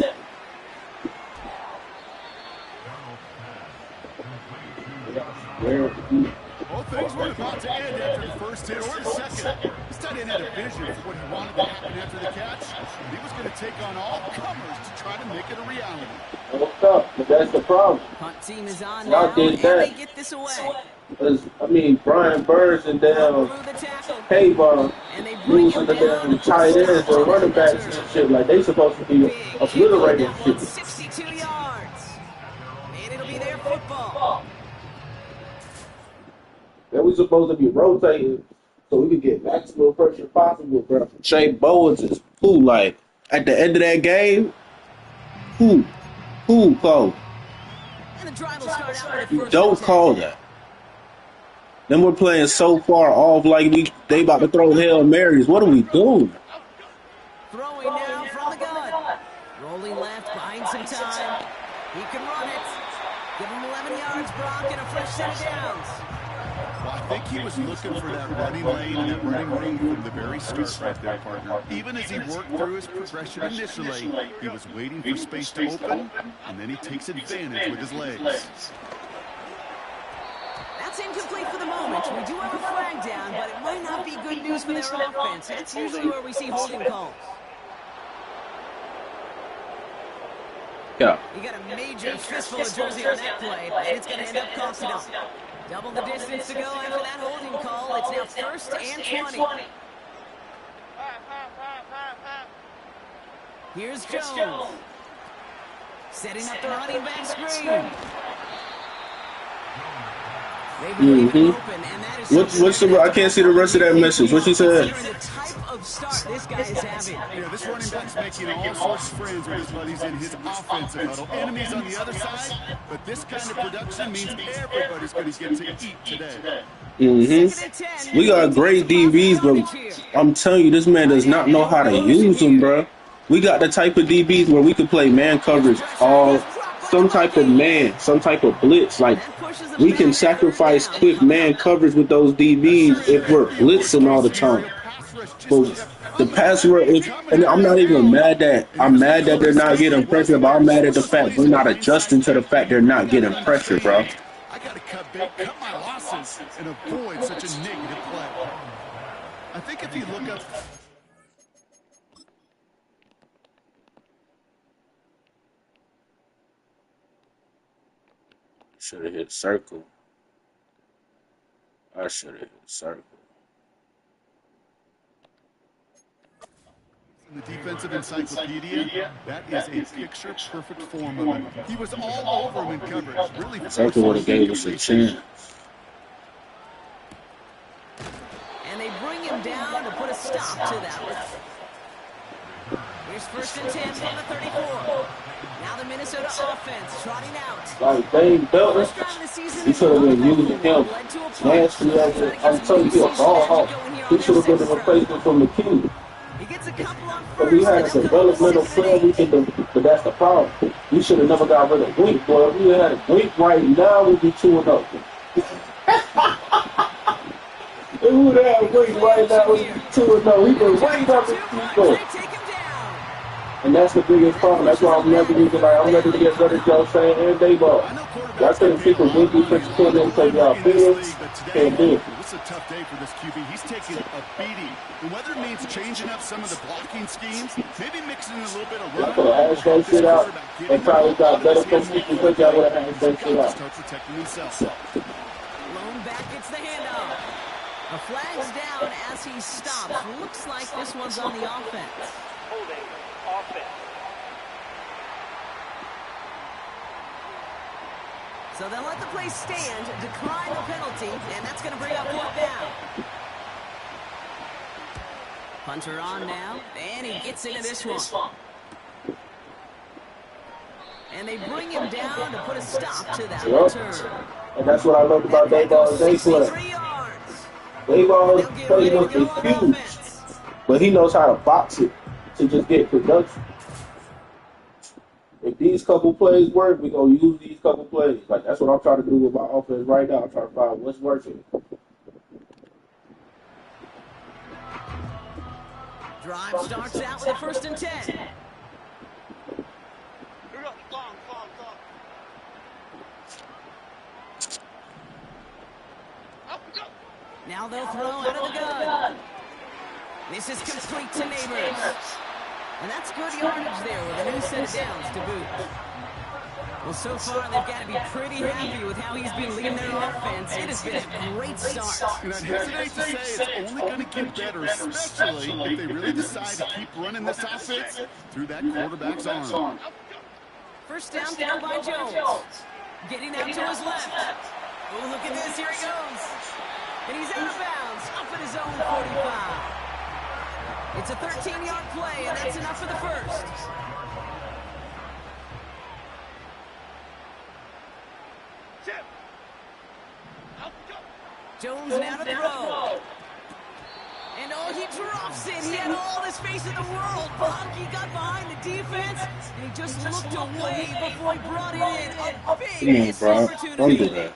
S7: Well, things weren't about to end after the first hit or the second. This tight end had a vision for what he wanted to happen after the catch. He was going to take on all comers to try to make it a reality.
S9: What's up? But that's the problem.
S6: Punt team is on now, and they get this away.
S9: I mean, Brian Burns and damn Kayvon losing the damn tight ends or running backs and shit. Like, they supposed to be obliterating shit.
S6: 62 yards. And it'll be their football.
S9: That we supposed to be rotating so we could get maximum pressure possible, bro. Shea Bowens is who, like, at the end of that game, who called?
S6: And the drive will start out with the first
S9: Don't call that. Then we're playing so far off like they about to throw Hail Marys. What are we doing?
S6: Throwing now from the gun. Rolling left, buying some time. He can run it. Give him 11 yards, Brock, and a fresh set of downs.
S7: Well, I think he was looking for that running lane and that running room from the very start right there, partner. Even as he worked through his progression initially, he was waiting for space to open, and then he takes advantage with his legs.
S6: That's incomplete for the moment. We do have a flag down, but it might not be good news for their offense. That's usually where we see holding calls.
S9: Yeah.
S6: You got a major fistful of jersey on that play, and it's going to end up costing them. Double the distance to go after that holding call. It's now 1st and 20. Here's Jones. Setting up the running back screen.
S9: What's the? I can't see the rest of that message. What you said?
S6: The type of start this guy is having.
S7: Yeah, this running back's making all sorts of friends with his buddies in his offensive huddle. Enemies on the other side, but this kind of production means everybody's going to get to eat today.
S9: We got great DBs, but I'm telling you, this man does not know how to use them, bro. We got the type of DBs where we could play man coverage all. Some type of man, some type of blitz. Like, we can sacrifice quick man coverage with those DBs if we're blitzing all the time. But the pass rush, and I'm not even mad that they're not getting pressure, but I'm mad at the fact we're not adjusting to the fact they're not getting pressure, bro.
S7: I got to cut my losses and avoid such a negative play. I think if you look up.
S9: Should have hit circle. I should have hit circle.
S7: In the defensive encyclopedia, that is a picture-perfect form of him. He was all over him in coverage. Really,
S9: circle would have gave us a chance.
S6: And they bring him down to put a stop to that one. Here's 1st and 10 from the 34. Now the Minnesota offense trotting out.
S9: Like, Dane Belton, he should have been using him nasty as I'm telling you, a ball hawk. He should have been the replacement for McKinney.
S6: He gets a couple on
S9: But we had a developmental player, but that's the problem. We should have never got rid of Wink, boy. If we had a Wink right now, we'd be 2-0. If we would have Wink right now, we'd be 2-0. He been way up in Chico. And that's the biggest problem. That's why I'm never using, like, I'm ready to get rid of Joe saying and they ball. Y'all couldn't pick a Wink defense kid in because y'all feel can't do it.
S7: It's a tough day for this QB. He's taking a beating. And whether it means changing up some of the blocking schemes, maybe mixing in a little bit of run.
S9: Y'all could have hashed that shit out and probably got better from people because y'all would have hashed that shit out.
S7: Start protecting himself.
S6: Lone back gets the handoff. A flag's down as he stops. Looks like this one's on the offense.
S3: Holding offense.
S6: So they'll let the play stand, decline the penalty, and that's going to bring up 4th down. Punter on now, and he gets into this one. And they bring him down to put a stop to that return.
S9: And that's what I loved about Dayball. They play. Dayball plays up is huge, but he knows how to box it to just get production. If these couple plays work, we're going to use these couple plays. Like, that's what I'm trying to do with my offense right now. I'm trying to find what's working.
S6: Drive starts out with a 1st and 10. Now they'll throw out of the gun. This is complete to Neighbors. And that's good yardage there with a new set of downs to boot. Well, so far, they've got to be pretty happy with how he's been leading their offense. It has been a great start.
S7: And I'd hesitate to say it's only going to get better, especially if they really decide to keep running this offense through that quarterback's arm.
S6: First down throw by Jones. Getting out to his left. Oh, look at this. Here he goes. And he's out of bounds, up at his own 45. It's a 13-yard play, and that's enough for the first. Jones now to throw. And oh, he drops it. He had all the space in the world. He got behind the defense, and he just looked away before he brought it in. A big missed opportunity.
S9: Don't do that.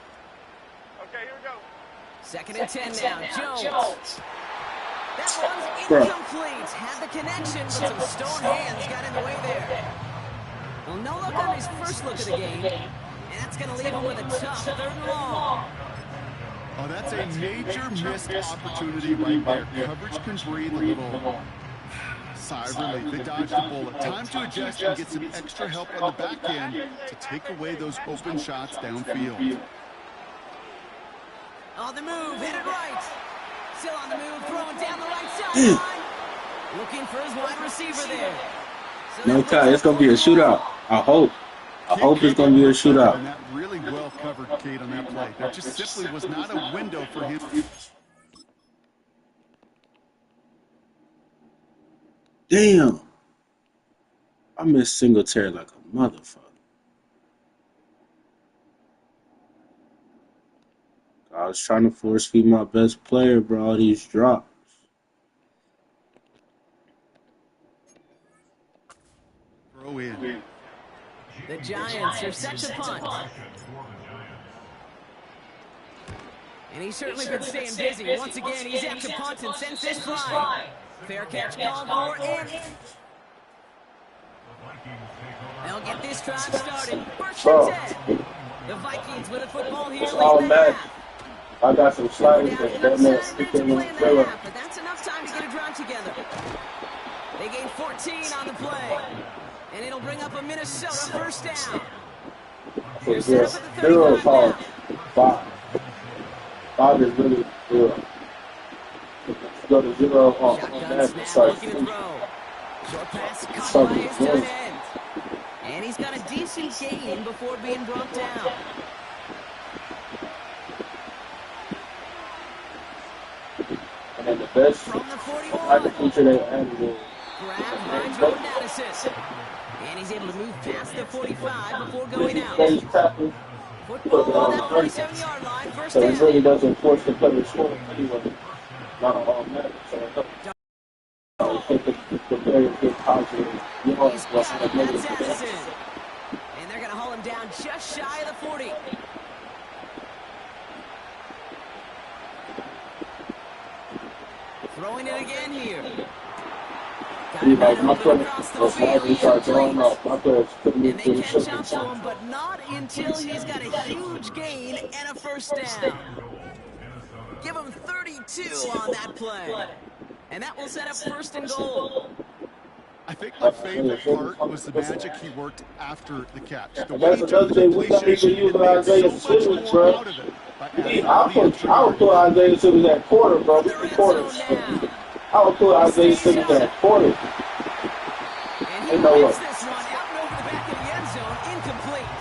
S8: Okay, here we go.
S6: 2nd and 10 now. Jones. That one's incomplete. Had the connection, but some stone hands got in the way there. Well, no look on his first look of the game, and that's going to leave him with a tough 3rd and long.
S7: Oh, that's a major missed opportunity right there. Coverage can breathe a little sigh of relief. They dodged the bullet. Time to adjust and get some extra help on the back end to take away those open shots downfield.
S6: On the move, headed right. Still on the move, throwing down the right sideline. Looking for his wide receiver there. So
S9: No, Ty, it's going to be a shootout. I hope it's going to be a shootout.
S7: And that really well covered Cade on that play. There just simply was not a window for him.
S9: Damn. I missed Singletary like a motherfucker. I was trying to force feed my best player, bro, all these drops.
S7: Throw in.
S6: The Giants are set to punt. And he's certainly been staying busy. Once again, he's at the punt and sends this flying. Fair catch called for, and they'll get this drive started. 1st and 10. The Vikings with a football here late in the half.
S9: I got some sliders that
S6: But that's enough time to get a drive together. They gain 14 on the play. And it'll bring up a Minnesota 1st down. They're set up at the 35 now.
S9: 5 is really good. Go to 0 off.
S6: Shotgun snap, looking to throw. Short pass caught by his tight end. And he's got a decent gain before being brought down.
S9: And then the best
S6: From the 41.
S9: I can feature that angle.
S6: Grabbed by Jordan Addison. And he's able to move past the 45 before going out. Football on that 47-yard line, 1st
S9: So it
S6: down.
S9: really doesn't force the player scoring anyway. Not an automatic. So I think the player gets positive.
S6: He's got it. That's Addison. And they're going to haul him down just shy of the 40. Throwing it again here.
S9: My player was already start drawing up. My players couldn't
S6: And
S9: even
S6: they
S9: do the
S6: catch up to
S9: shit.
S6: him, but not until he's got a huge gain and a 1st down. Give him 32 on that play. And that will set up 1st and goal.
S7: I think my favorite part was the magic he worked after the catch. The way
S9: That's
S7: he took
S9: another
S7: the
S9: thing. We not even
S7: completion
S9: using
S7: and made
S9: Isaiah
S7: so much
S9: Simmons,
S7: more
S9: bro.
S7: out of it by adding
S9: I would put Isaiah Simmons at quarter, bro.
S6: They're in
S9: Quarter.
S6: zone now.
S9: I would put Isaiah Simmons at quarter.
S6: And he
S9: You know
S6: wins
S9: what?
S6: this one out and over the back of the end zone, incomplete.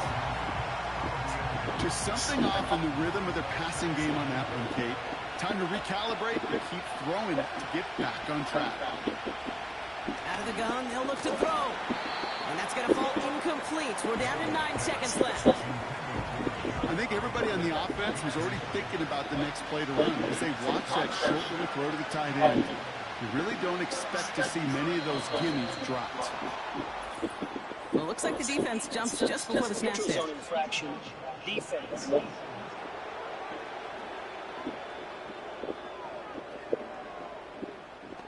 S7: Just something off in the rhythm of their passing game on that one, Kate. Time to recalibrate and keep throwing it to get back on track.
S6: Out of the gun, they'll look to throw. And that's going to fall incomplete. We're down to 9 seconds left.
S7: I think everybody on the offense was already thinking about the next play to run as they watch that short little throw to the tight end. You really don't expect to see many of those gimmies dropped.
S6: Well, it looks like the defense jumps just before the snap there.
S10: Infraction. Defense.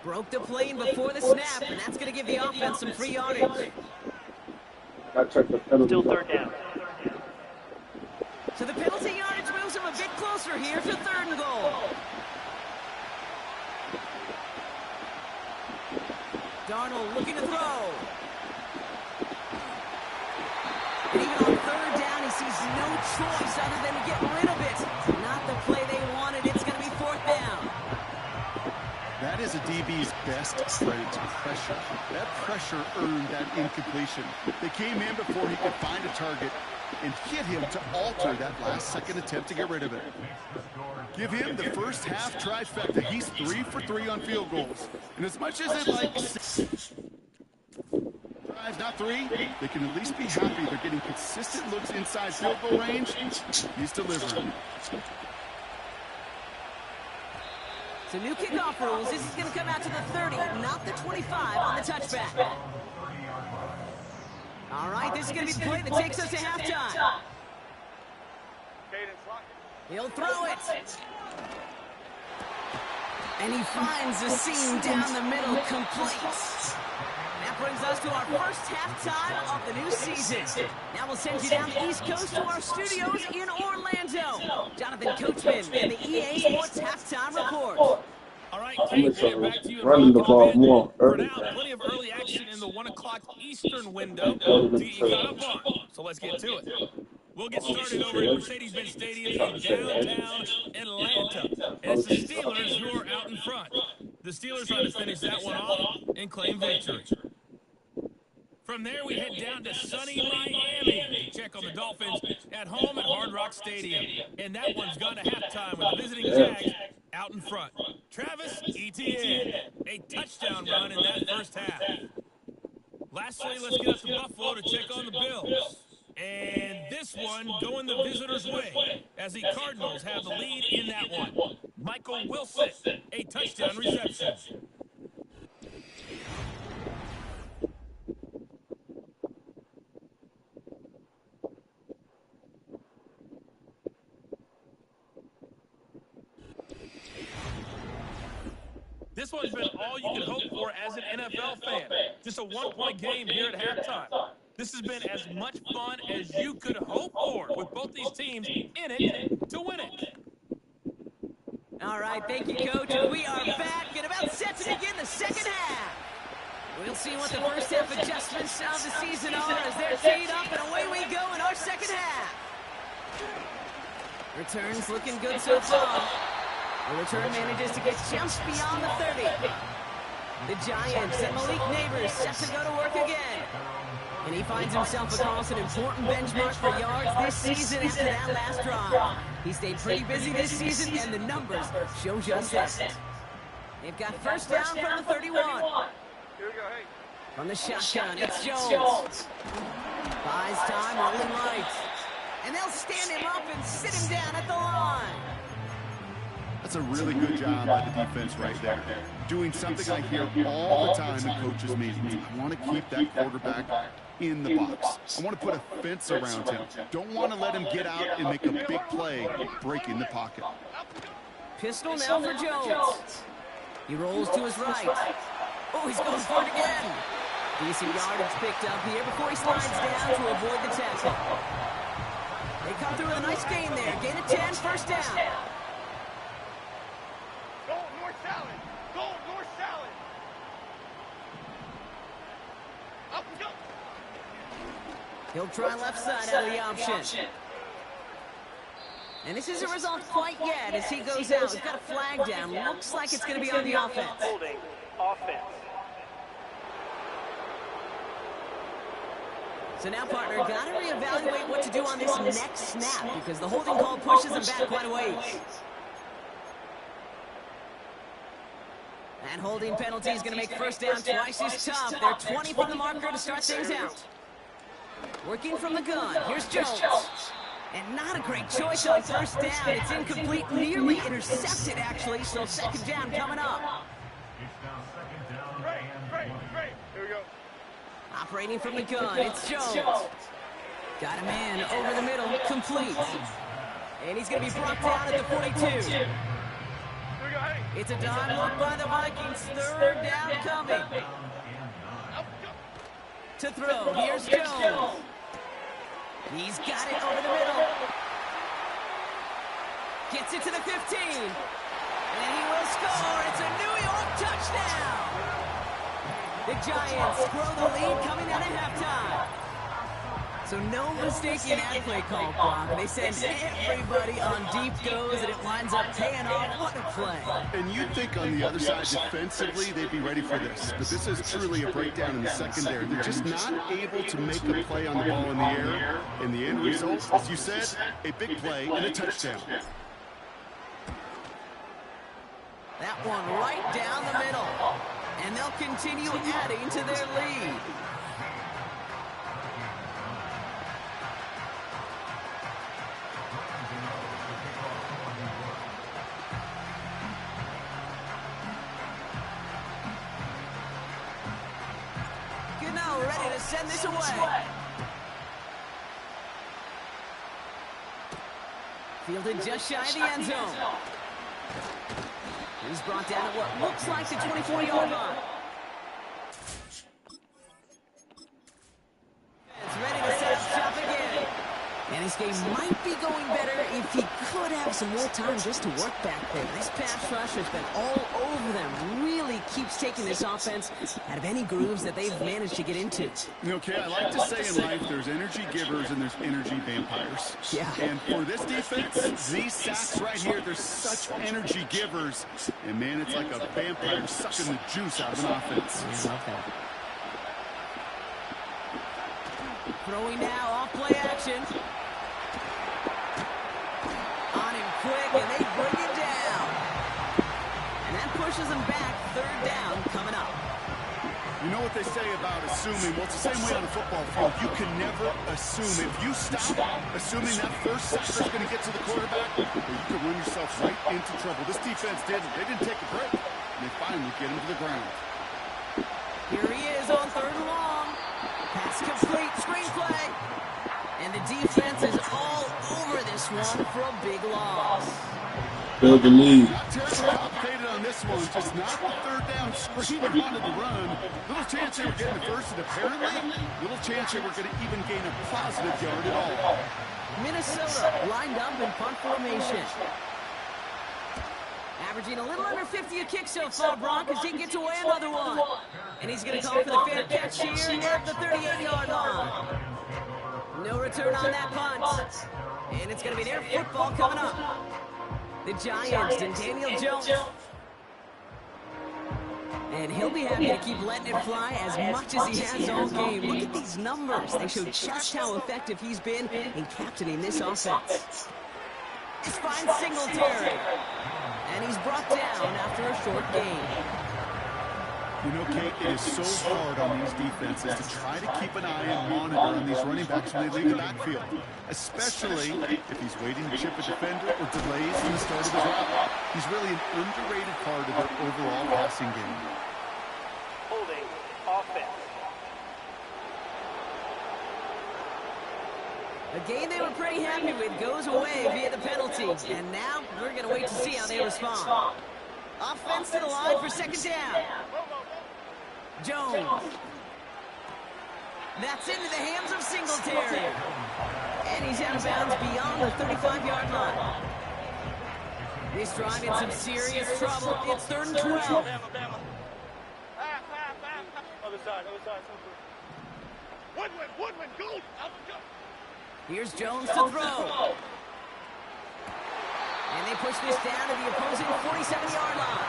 S6: Broke the plane before the snap, and that's going to give the offense some free yardage.
S3: Still third down.
S6: So the penalty yardage moves them a bit closer here to 3rd and goal. Darnold looking to throw. And even on 3rd down, he sees no choice other than to get rid of it. Not the play they wanted. It's going to be 4th down.
S7: That is a DB's best trait, pressure. That pressure earned that incompletion. They came in before he could find a target and hit him to alter that last-second attempt to get rid of it. Give him the first half trifecta. He's 3 for 3 on field goals. And as much as they'd like drives, not 3, they can at least be happy they're getting consistent looks inside field goal range. He's delivering.
S6: So new kickoff rules. This is going to come out to the 30, not the 25 on the touchback. All right, this is going to be the play that takes us to halftime. He'll throw it. And he finds the seam down the middle, complete. That brings us to our first halftime of the new season. Now we'll send you down the East Coast to our studios in Orlando. Jonathan Coachman and the EA Sports Halftime Report.
S4: All right, Keith, we'll get back to you in
S9: running the
S4: a
S9: ball
S4: bit.
S9: more
S4: For
S9: early.
S4: now, plenty of early action in the 1 o'clock Eastern window to get you caught up on. So let's get to it. We'll get started over at Mercedes-Benz Stadium in downtown Atlanta. And it's the Steelers who are out in front. The Steelers trying to finish that one off and claim victory. From there, we head down to sunny Miami to check on the Dolphins at home at Hard Rock Stadium. And that one's gone to halftime with the visiting Jags out in front. Travis Etienne, a touchdown run in that first half. Lastly, let's get up to Buffalo to check on the Bills. And this one going the visitors' way as the Cardinals have the lead in that one. Michael Wilson, a touchdown reception. This one's been all you could hope for as an NFL fan. Just a one-point game here at halftime. This has been as much fun as you could hope for with both these teams in it to win it.
S6: All right, thank you, Coach. We are back and about set to begin the second half. We'll see what the first half adjustments of the season are as they're teed up, and away we go in our second half. Returns looking good so far. The return manages to get jumps beyond the 30. The Giants and Malik Neighbors set to go to work again. And he finds himself across an important benchmark for yards this season after that last drive. He stayed pretty busy this season, and the numbers show just that. They've got first down from the 31. From the shotgun, it's Jones. Buys time, rolling right. And they'll stand him up and sit him down at the line.
S7: That's a really good job by the defense right there. Doing something I hear all the time in coaches' meetings. I want to keep that quarterback in the box. I want to put a fence around him. Don't want to let him get out and make a big play breaking the pocket.
S6: Pistol now for Jones. He rolls to his right. Oh, he's going for it again. Decent yardage picked up here before he slides down to avoid the tackle. They come through with a nice gain there. Gain of 10, first down.
S8: Go north salad. Go north salad. Up and go.
S6: He'll try left side out of the option. And this isn't resolved quite yet as he goes out. He's got a flag down. Looks like it's going to be on the offense.
S3: Holding offense.
S6: So now, partner, got to reevaluate what to do on this next snap because the holding call pushes him back quite a ways. That holding penalty is going to make first down twice as tough. They're 20 from the marker to start things out. Working from the gun. Here's Jones. And not a great choice on first down. It's incomplete, nearly intercepted, actually. So second down coming up.
S8: Here we go.
S6: Operating from the gun. It's Jones. Got a man over the middle. Complete. And he's going to be brought down at the 42. It's a dime look by the Vikings. Third down coming. To throw. Here's Jones. He's got it over the middle. Gets it to the 15. And he will score. It's a New York touchdown. The Giants grow the lead coming out of halftime. So no mistaking that play call, Brock. They send everybody on deep goes, and it winds up paying off. What a play.
S7: And you'd think on the other side defensively they'd be ready for this. But this is truly a breakdown in the secondary. They're just not able to make a play on the ball in the air. And the end result, as you said, a big play and a touchdown.
S6: That one right down the middle. And they'll continue adding to their lead. Ready to send this away. Fielded just shy of the end zone. He's brought down at what looks like the 24-yard line. It's ready to set up shop again. And his game might be going better if he could have some more time just to work back there. This pass rush has been all over them. Really keeps taking this offense out of any grooves that they've managed to get into.
S7: Okay, I like to say in life there's energy givers and there's energy vampires.
S6: Yeah.
S7: And for this defense, these sacks right here, they're such energy givers. And man, it's like a vampire sucking the juice out of an offense.
S6: I love that. Throwing now, off play action. On him quick, and they bring him down. And that pushes him back. Third down coming up.
S7: You know what they say about assuming? Well, it's the same way on a football field. You can never assume. If you stop assuming that first sacker's going to get to the quarterback, well, you could run yourself right into trouble. This defense didn't. They didn't take a break. And they finally get him to the ground.
S6: Here he is on third and long. Pass complete, screenplay. And the defense is all over this one for a big loss.
S9: Build the lead.
S7: Not terribly complicated on this one. Just not the third down screen they wanted to run. Little chance they were getting the first, and apparently, little chance they were going to even gain a positive yard at all.
S6: Minnesota lined up in punt formation. Averaging a little under 50 a kick so far, Brock, as he gets away another one. And he's going to call for the fair catch here at the 38-yard line. No return on that punt. And it's going to be their football coming up. The Giants and Daniel Jones. And he'll be happy to keep letting it fly as much as he has all game. Look at these numbers. They show just how effective he's been in captaining this offense. This finds Singletary. And he's brought down after a short gain.
S7: You know, Kate, it is so hard on these defenses to try to keep an eye and monitor on these running backs when they leave the backfield, especially if he's waiting to chip a defender or delays in the start of the route. He's really an underrated part of their overall passing game.
S3: Holding offense.
S6: A game they were pretty happy with goes away via the penalty. And now we're going to wait to see how they respond. Offense to the line for second down. Jones. That's into the hands of Singletary. And he's out of bounds beyond the 35-yard line. This drive in some serious trouble. It's 3rd and 12.
S8: Other side. Woodman, go!
S6: Here's Jones to throw. And they push this down to the opposing 47-yard line.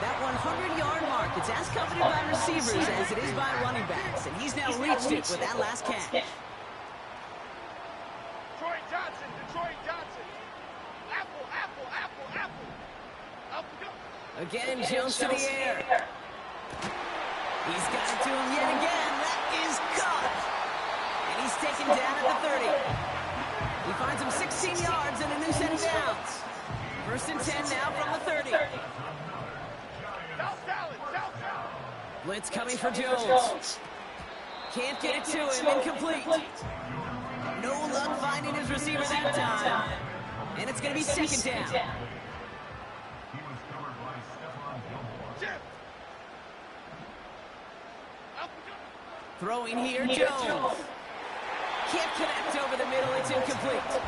S6: That 100-yard mark, it's as coveted by receivers as it is by running backs. And he's now reached it with that last catch.
S8: Detroit Johnson. Apple. Up we go.
S6: Again, Jones to the air. He's got it to him yet again. That is caught. And he's taken down at the 30. He finds him 16 yards and a new set of downs. First and 10 now from the 30. Blitz coming for Jones. Can't get it to him. Incomplete. No luck finding his receiver that time. And it's going to be second down. Throwing here, Jones. Can't connect over the middle. It's incomplete.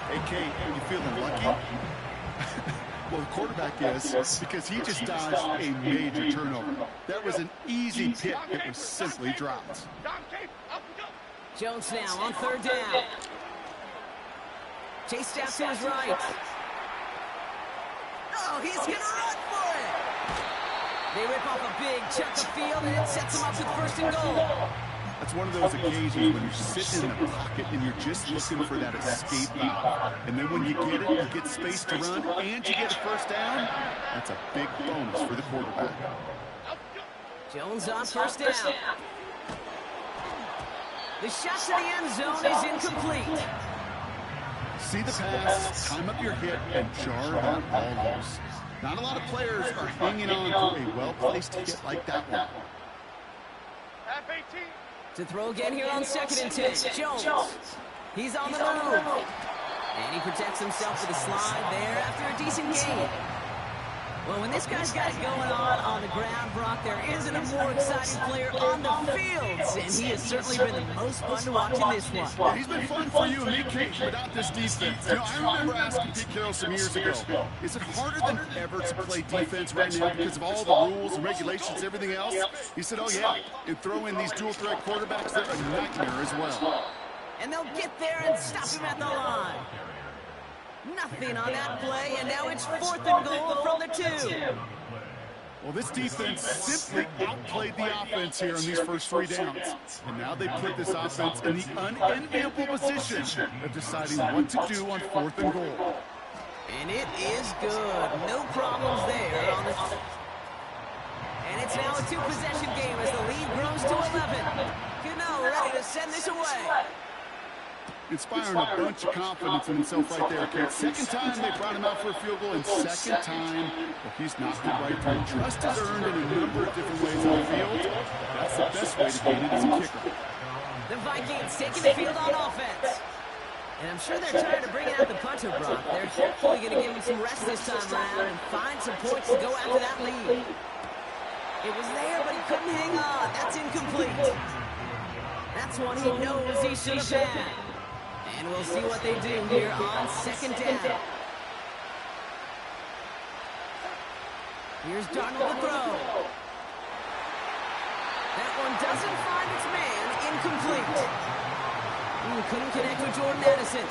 S7: Hey, Kate, you feeling lucky? Well, the quarterback is, because he just dodged a major turnover. That was an easy pick that was simply dropped.
S6: Jones now on third down. Chased out to his right. Oh, he's going to run for it. They rip off a big chunk of field, and it sets him up with first and goal.
S7: That's one of those occasions when you're sitting in the pocket and you're just looking for that escape valve. And then when you get it, you get space to run, and you get a first down. That's a big bonus for the quarterback.
S6: Jones on first down. The shot to the end zone is incomplete.
S7: See the pass, time up your hip, and jar that ball loose. Not a lot of players are hanging on for a well-placed hit like that one.
S6: To throw again here on second and 10. Jones. He's on the move. And he protects himself with a slide there after a decent gain. Well, when this guy's got it going on the ground, Brock, there isn't a more exciting player on the field. And he has certainly been the most fun to watch in this one.
S7: Well, he's been fun for you and me, Kate, without this defense. You know, I remember asking Pete Carroll some years ago, is it harder than ever to play defense right now because of all the rules and regulations, everything else? He said, oh, yeah, and throw in these dual-threat quarterbacks, they're a nightmare as well.
S6: And they'll get there and stop him at the line. Nothing on that play, and now it's fourth and goal from the 2.
S7: Well, this defense simply outplayed the offense here on these first 3 downs. And now they put this offense in the unenviable position of deciding what to do on fourth and goal.
S6: And it is good. No problems there on the... And it's now a 2-possession game as the lead grows to 11. Cano ready to send this away.
S7: Inspiring a bunch of confidence in himself right there, Kate. Second time they brought him out for a field goal, and second time, well, he's knocked it right through. Trust is earned in a number of different ways on the field. That's the best way to gain it as a kicker.
S6: The Vikings taking the field on offense. And I'm sure they're trying to bring out the punter, Brock. They're hopefully going to give him some rest this time around and find some points to go after that lead. It was there, but he couldn't hang on. That's incomplete. That's one he knows he should have had. And we'll see what they do here on second down. Here's Darnold to throw. That one doesn't find its man. Incomplete. Couldn't connect with Jordan Addison.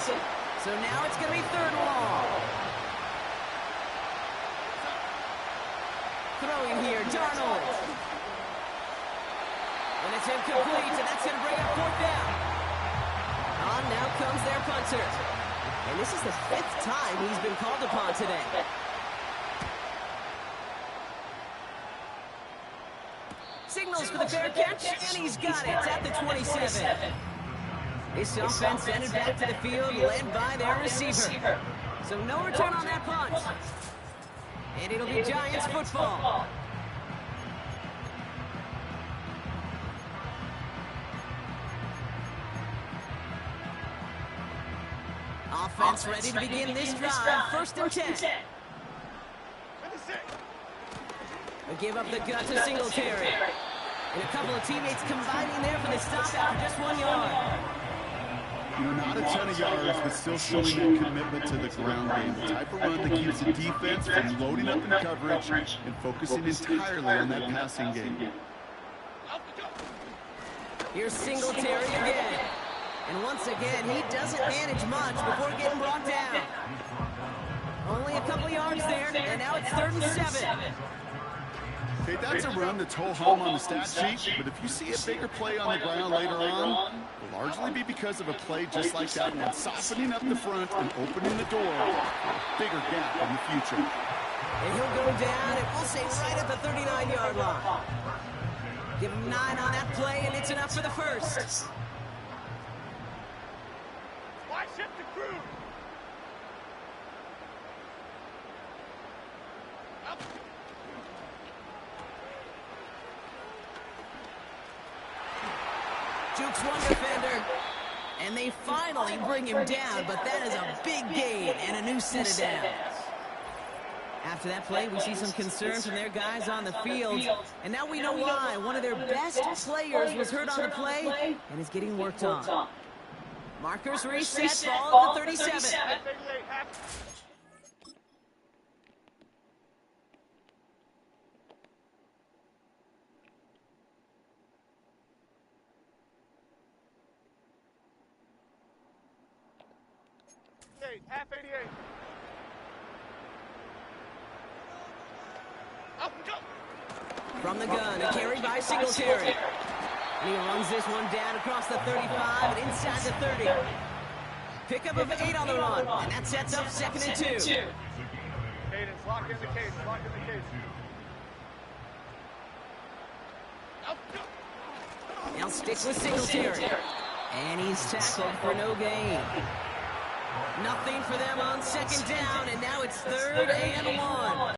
S6: So now it's going to be third and long. Throwing here, Darnold. And it's incomplete, and that's going to bring up fourth down. On now comes their punter. And this is the 5th time he's been called upon today. Signals for the fair catch, and he's got it at the 27. This offense sent it back to the field, led by their receiver. So no return on that punt. And it'll be Giants football. Offense ready to begin this drive. First and 10. They give up the gut to Singletary. And a couple of teammates combining there for the stop after just 1 yard.
S7: You know, not a ton of yards, but still showing that commitment to the ground game. The type of run that keeps the defense from loading up in coverage and focusing entirely on that passing game.
S6: Here's Singletary again. And once again, he doesn't manage much before getting brought down. Only a couple yards there, and now it's 3rd and 7.
S7: Okay, that's a run that's ho-hum on the stat sheet, but if you see a bigger play on the ground later on, it'll largely be because of a play just like that one, softening up the front and opening the door for a bigger gap in the future.
S6: And he'll go down, and we'll say right at the 39-yard line. Give him 9 on that play, and it's enough for the first.
S8: Why shift the crew?
S6: Jukes one defender, and they finally bring him down, but that is a big gain and a new set of downs. After that play, we see some concern from their guys on the field, and now we know why. One of their best players was hurt on the play and is getting worked on. Markers reset, ball at the 37.
S8: Half 88.
S6: From the gun, a carry by Singletary. And he runs this one down across the 35 and inside the 30. Pickup of 8 on the run, and that sets up 2nd and 2.
S8: Cadence, lock in the case, lock in the case.
S6: Now stick with Singletary. And he's tackled for no gain. Nothing for them on 2nd down, and now it's 3rd and 1.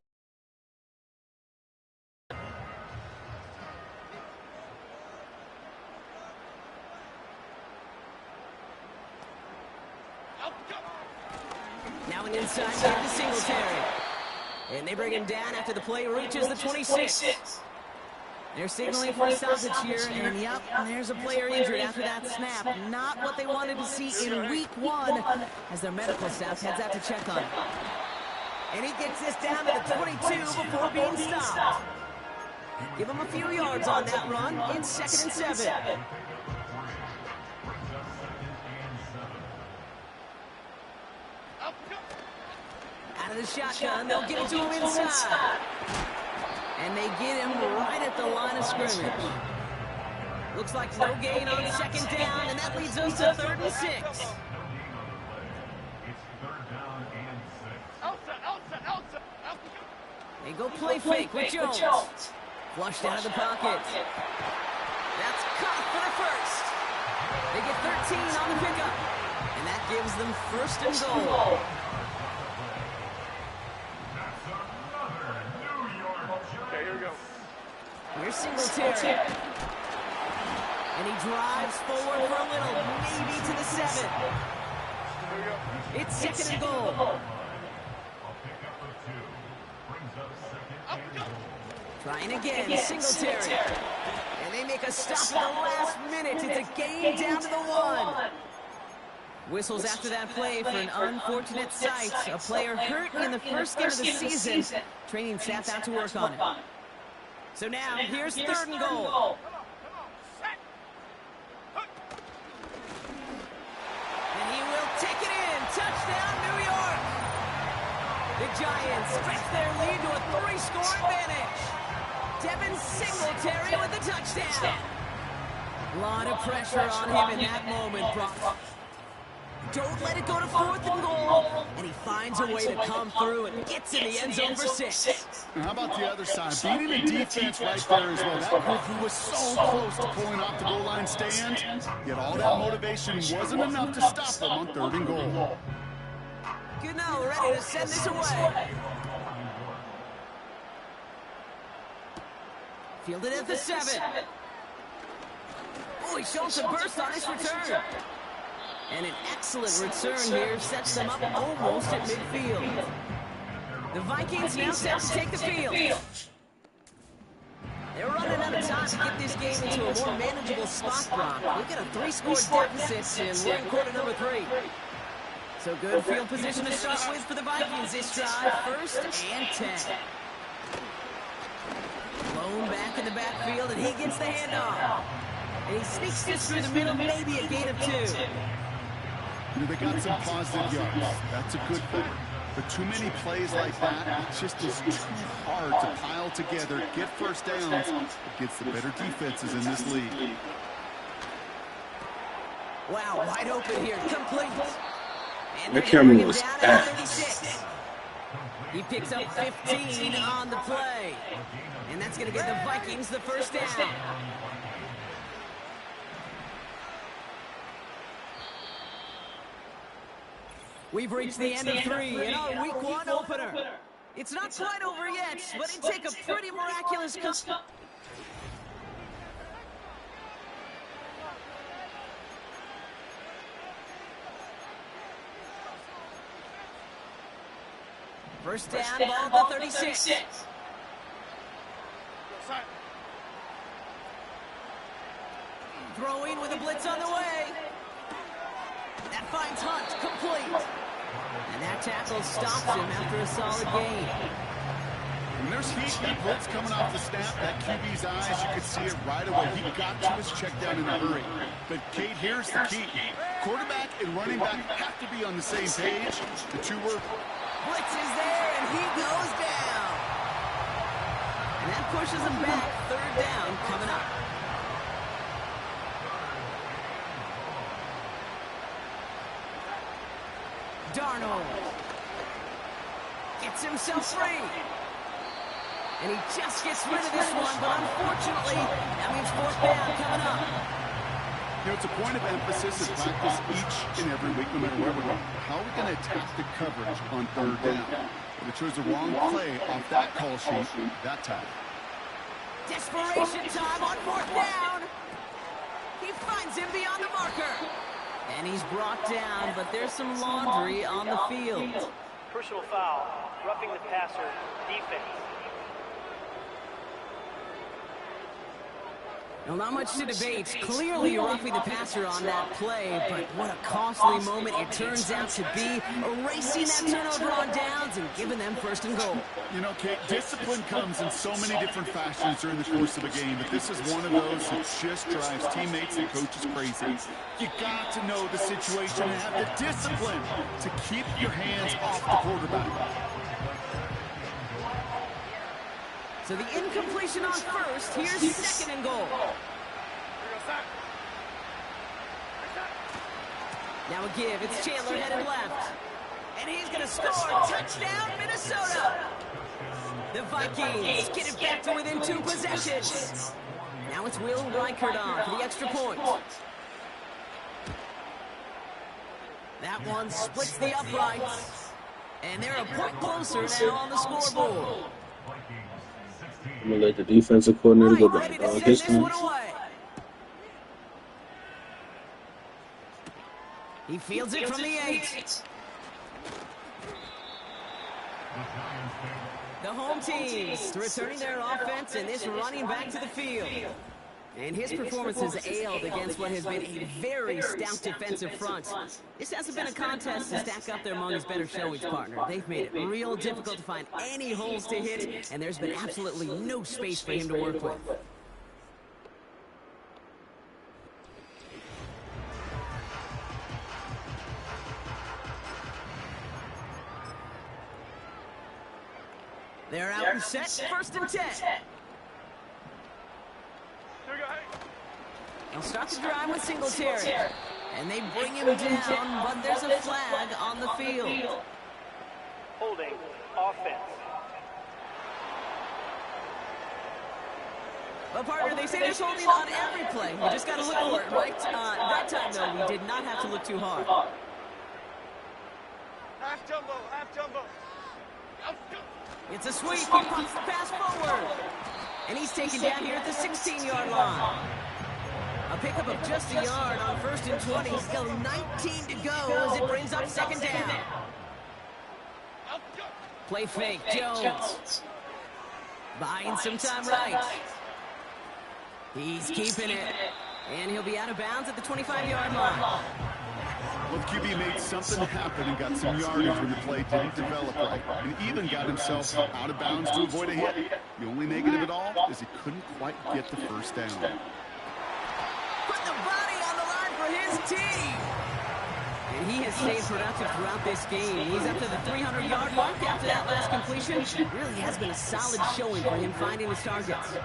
S6: Now an inside give to Singletary. And they bring him down after the play reaches the 26. They're signaling for a stoppage here, and yep, there's a player injured after that snap. Not what they wanted to see in week 1 as their medical staff heads out to check on him. And he gets this down to the 22 before being stopped. Give him a few yards on that run in 2nd and 7. Out of the shotgun, they'll get it to him inside. And they get him right at the line of scrimmage. Looks like no gain on 2nd down, and that leads us to 3rd and 6. They go play fake with Jones. Flushed out of the pocket. That's caught for the first. They get 13 on the pickup, and that gives them 1st and goal. Here's Singletary. And he drives forward for a little, maybe to the 7. It's 2nd and goal. Trying again, Singletary. And they make a stop at the last minute. It's a gain down to the 1. Whistles after that play for an unfortunate sight. A player hurt in the first game of the season. Training staff out to work on it. So now, here's 3rd and goal. And he will take it in. Touchdown, New York. The Giants stretch their lead to a 3-score advantage. Devin Singletary with the touchdown. A lot of pressure on him in that moment, Brock. Don't let it go to 4th and goal. And he finds a way to come through and gets in the end zone for 6.
S7: Now how about the other side? Beating the defense right there as well. That group who was so close to pulling off the goal line stand, yet all that motivation wasn't enough to stop them on 3rd and goal.
S6: Gano ready to send this away. Fielded at the 7. Oh, he shows a burst on his return. And an excellent return here sets them up almost at midfield. The Vikings now set to take the field. They're running out of time to get this game into a more manageable spot, Brock. We've got a 3-score deficit, and we're in quarter number 3. So good field position to start with for the Vikings this drive. 1st and 10. Blown back in the backfield, and he gets the handoff. And he sneaks this through the middle, maybe a gain of 2.
S7: You know, they got some positive yards. That's a good thing. But too many plays like that, it just is too hard to pile together, get 1st downs against the better defenses in this league.
S6: Wow, wide open here, complete. And
S9: that camera was ass.
S6: He picks up 15 on the play. And that's going to get the Vikings the first down. We've reached the end of 3 in our Week 1 opener. It's not quite over yet, but it'd take a pretty miraculous... First down, ball at the 36. Throwing with a blitz on the way. That finds Hunt, complete. And that tackle stops him after a solid gain.
S7: When there's heat, that blitz coming off the snap, that QB's eyes, you could see it right away. He got to his check down in a hurry. But, Kate, here's the key. Quarterback and running back have to be on the same page. The two were...
S6: Blitz is there, and he goes down. And that pushes him back. Third down coming up. Darnold gets himself free. And he just gets rid of this one, but unfortunately, that means fourth down coming up.
S7: You know, it's a point of emphasis in practice each and every week, no matter where we're going. How are we going to attack the coverage on third down? But it chose the wrong play off that call sheet that time.
S6: Desperation time on fourth down. He finds him beyond the marker. And he's brought down, but there's some laundry on the field.
S3: Personal foul, roughing the passer, defense.
S6: Well, not much to debate. Clearly roughing the passer on that play, but what a costly moment it turns out to be, erasing that turnover on downs and giving them first and goal.
S7: You know, Kate, discipline comes in so many different fashions during the course of a game, but this is one of those that just drives teammates and coaches crazy. You got to know the situation and have the discipline to keep your hands off the quarterback.
S6: So the incompletion on first, here's second and goal. Now a give, it's Chandler headed left. And he's going to score, touchdown Minnesota. The Vikings get it back to within 2 possessions. Now it's Will Reichert on for the extra point. That one splits the uprights. And they're a point closer now on the scoreboard.
S9: I'm going to let the defensive coordinator go back on his time.
S6: He fields it from the 8. The home teams returning their offense and this running back to the field. And his performance has ailed against what has been a very stout defensive front. This hasn't been a contest to stack up there among his better showings, partner. They've made it real difficult to find any holes to hit, and there's been absolutely no space for him to work with. They're out and set, first and 10. They'll start the drive with Singletary. And they bring him down, but there's a flag on the field.
S3: Holding, offense.
S6: Well, partner, they say there's holding on every play. You just got to look for it, right? That time, though, we did not have to look too hard.
S8: Half jumbo, half jumbo.
S6: It's a sweep. He pumps the pass forward. And he's taken down here at the 16-yard line. A pickup of just a yard on first and 20. Still 19 to go as it brings up second down. Play fake, Jones. Buying some time right. He's keeping it. And he'll be out of bounds at the 25-yard line.
S7: Well, the QB made something happen and got some yardage when the play didn't develop right. And even got himself out of bounds to avoid a hit. The only negative at all is he couldn't quite get the first down.
S6: Put the body on the line for his team. And he has stayed productive throughout this game. He's up to the 300-yard mark after that last completion. It really has been a solid showing for him finding his targets.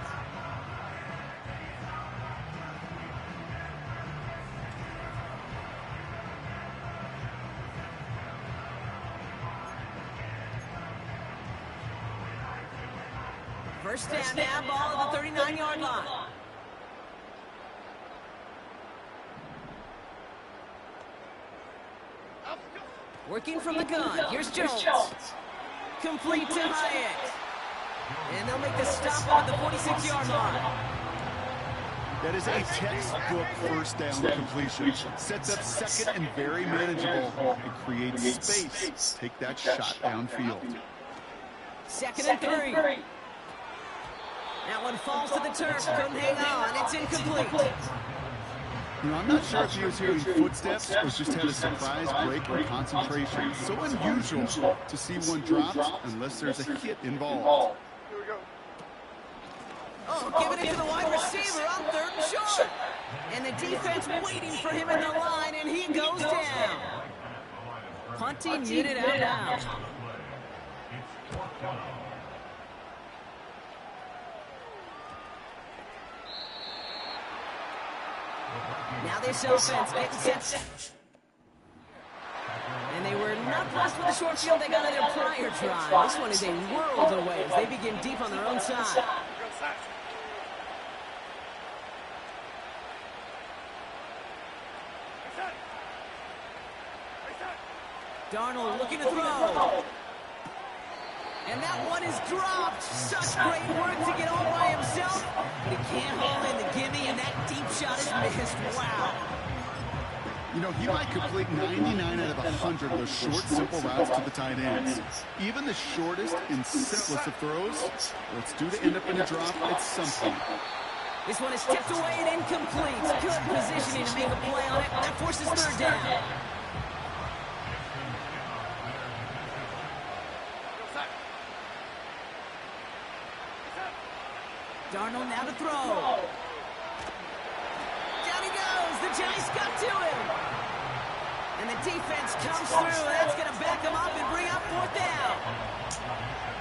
S6: First down now, ball at the 39-yard line. Working from the gun. Here's Jones. Complete to Hyatt. And they'll make the stop at the 46-yard line.
S7: That is a textbook first down completion. Sets up second and very manageable. It creates space. Take that shot downfield.
S6: Second and 3. That one falls to the turf. Couldn't hang on. It's incomplete.
S7: You know, I'm not sure if he was hearing footsteps or just had a surprise break in concentration. It's so unusual to see one dropped unless there's a hit involved.
S6: Oh, giving it to the wide receiver on 3rd and short. And the defense waiting for him in the line, and he goes down. Punting unit out now. Now this offense getting set. And they were not blessed with the short field they got on their prior drive. This one is a world away as they begin deep on their own side. Darnold looking to throw. And that one is dropped. Such great work to get all by himself. But he can't haul in the gimme, and that deep shot is missed. Wow.
S7: You know, he might complete 99 out of 100 of those short, simple routes to the tight ends. Even the shortest and simplest of throws, well, it's due to end up in a drop at some point.
S6: This one is tipped away and incomplete. Good positioning to make a play on it. That forces 3rd down. Darnold now to throw. Down he goes. The Giants got to him. And the defense comes through. That's going to back him up and bring up 4th down.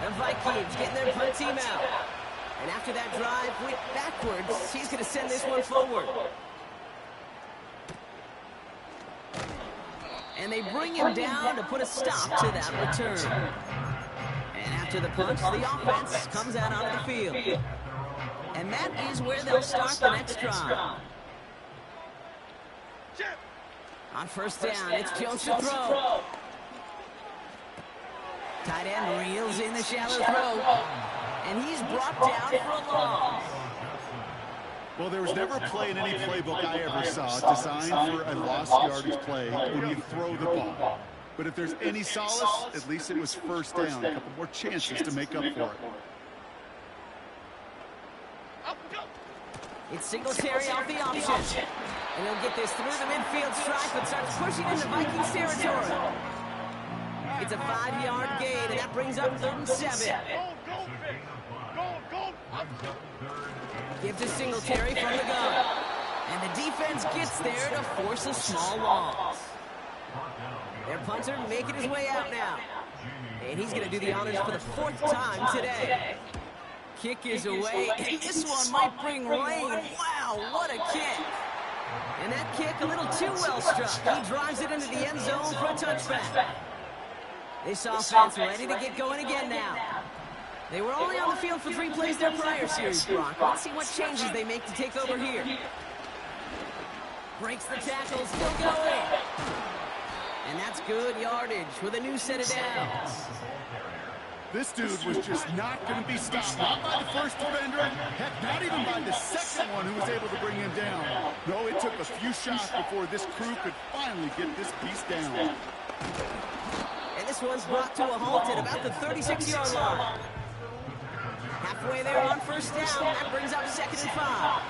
S6: The Vikings getting their punt team out. And after that drive went backwards, he's going to send this one forward. And they bring him down to put a stop to that return. And after the punch, the offense comes out onto the field. And that is where they'll start the next drive. On 1st down, it's Jones to throw. Tight end reels in the shallow throw. And he's brought down for a loss.
S7: Well, there was never a play in any playbook I ever saw designed for a lost yardage play when you throw the ball. But if there's any solace, at least it was 1st down. A couple more chances to make up for it.
S6: It's Singletary off the option. And he'll get this through the midfield stripe and starts pushing into Vikings territory. It's a 5-yard gain, and that brings up 3rd and 7. Give to Singletary from the gun. And the defense gets there to force a small loss. Their punter making his way out now. And he's going to do the honors for the 4th time today. Kick is away, and this one might bring rain. Wow, what a kick. And that kick a little too well struck. He drives it into the end zone for a touchback. This offense ready to get going again now. They were only on the field for 3 plays their prior series, Brock. Let's see what changes they make to take over here. Breaks the tackle, still going. And that's good yardage with a new set of downs.
S7: This dude was just not going to be stopped. Not by the first defender. Heck, not even by the second one who was able to bring him down. No, it took a few shots before this crew could finally get this piece down.
S6: And this one's brought to a halt at about the 36-yard line. Halfway there on 1st down. That brings up 2nd and 5.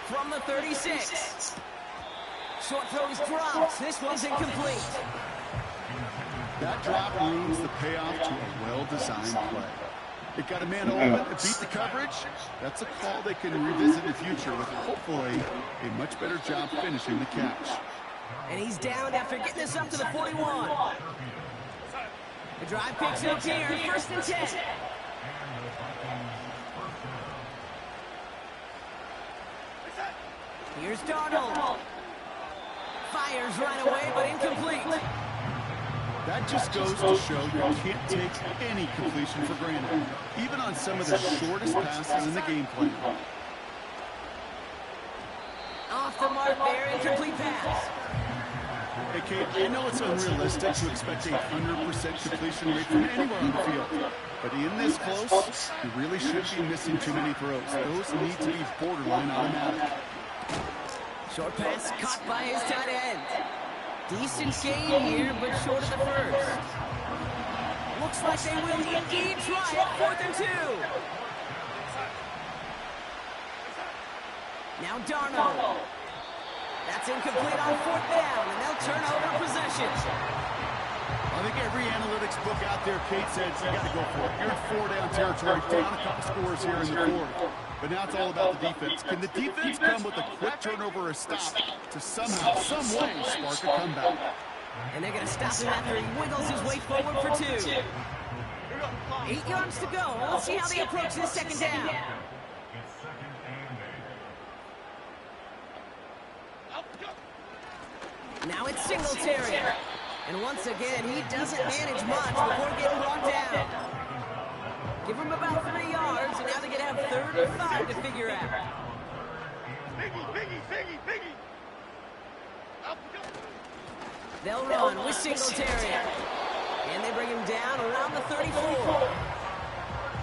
S6: From the 36. Short throw is dropped. This one's incomplete.
S7: That drop ruins the payoff to a well-designed play. It got a man open, it beat the coverage. That's a call they can revisit in the future with hopefully a much better job finishing the catch.
S6: And he's down after getting this up to the 41. The drive picks up here, 1st and 10. Here's Darnold. Fires right away, but incomplete.
S7: That just goes to show you can't take any completion for granted, even on some of the shortest passes in the game plan.
S6: Off the mark there, incomplete pass.
S7: Hey, Kate, I know it's unrealistic to expect a 100% completion rate from anywhere on the field, but in this close, you really should be missing too many throws. Those need to be borderline automatic.
S6: Short pass caught by his tight end. Decent gain here, but short of the first. Looks like they will indeed try it. 4th and 2. Now Darnold. That's incomplete on 4th down, and they'll turn over possession.
S7: I think every analytics book out there, Kate, says you got to go for it. You're in 4-down territory, down a couple scores here in the 4th. But now it's all about the defense. Can the defense come with a quick turnover or a stop to somehow, some way, spark a comeback?
S6: And they're going to stop him after he wiggles his way forward for 2. 8 yards to go. Let's see how they approach this 2nd down. Now it's Singletary. And once again, he doesn't manage much before getting brought down. Give him about 3 yards, and now they're going to have 3rd and 5 to figure out.
S8: Biggie.
S6: They'll run with Singletary. And they bring him down around the 34.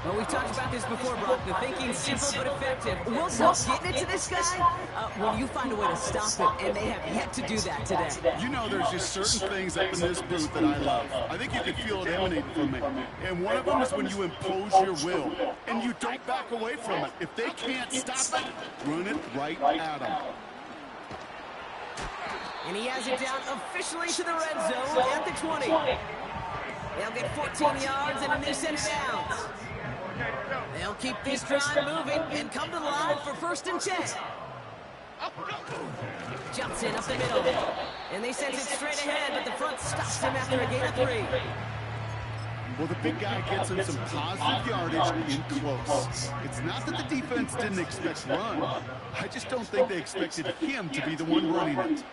S6: Well, we've talked about this before, Brock. The thinking's simple but effective. Wilson's getting it to this guy. Will you find a way to stop it? And they have yet to do that today.
S7: You know, there's just certain things up in this booth that I love. I think you can feel it emanating from me. And one of them is when you impose your will. And you don't back away from it. If they can't stop it, run it right at them.
S6: And he has it down officially to the red zone at the 20. They'll get 14 yards and a new set of downs. They'll keep this drive moving and come to the line for 1st and 10. Jumps in up the middle. And they send it straight ahead, but the front stops him after a gain of 3.
S7: Well, the big guy gets him some positive yardage in close. It's not that the defense didn't expect run. I just don't think they expected him to be the one running it.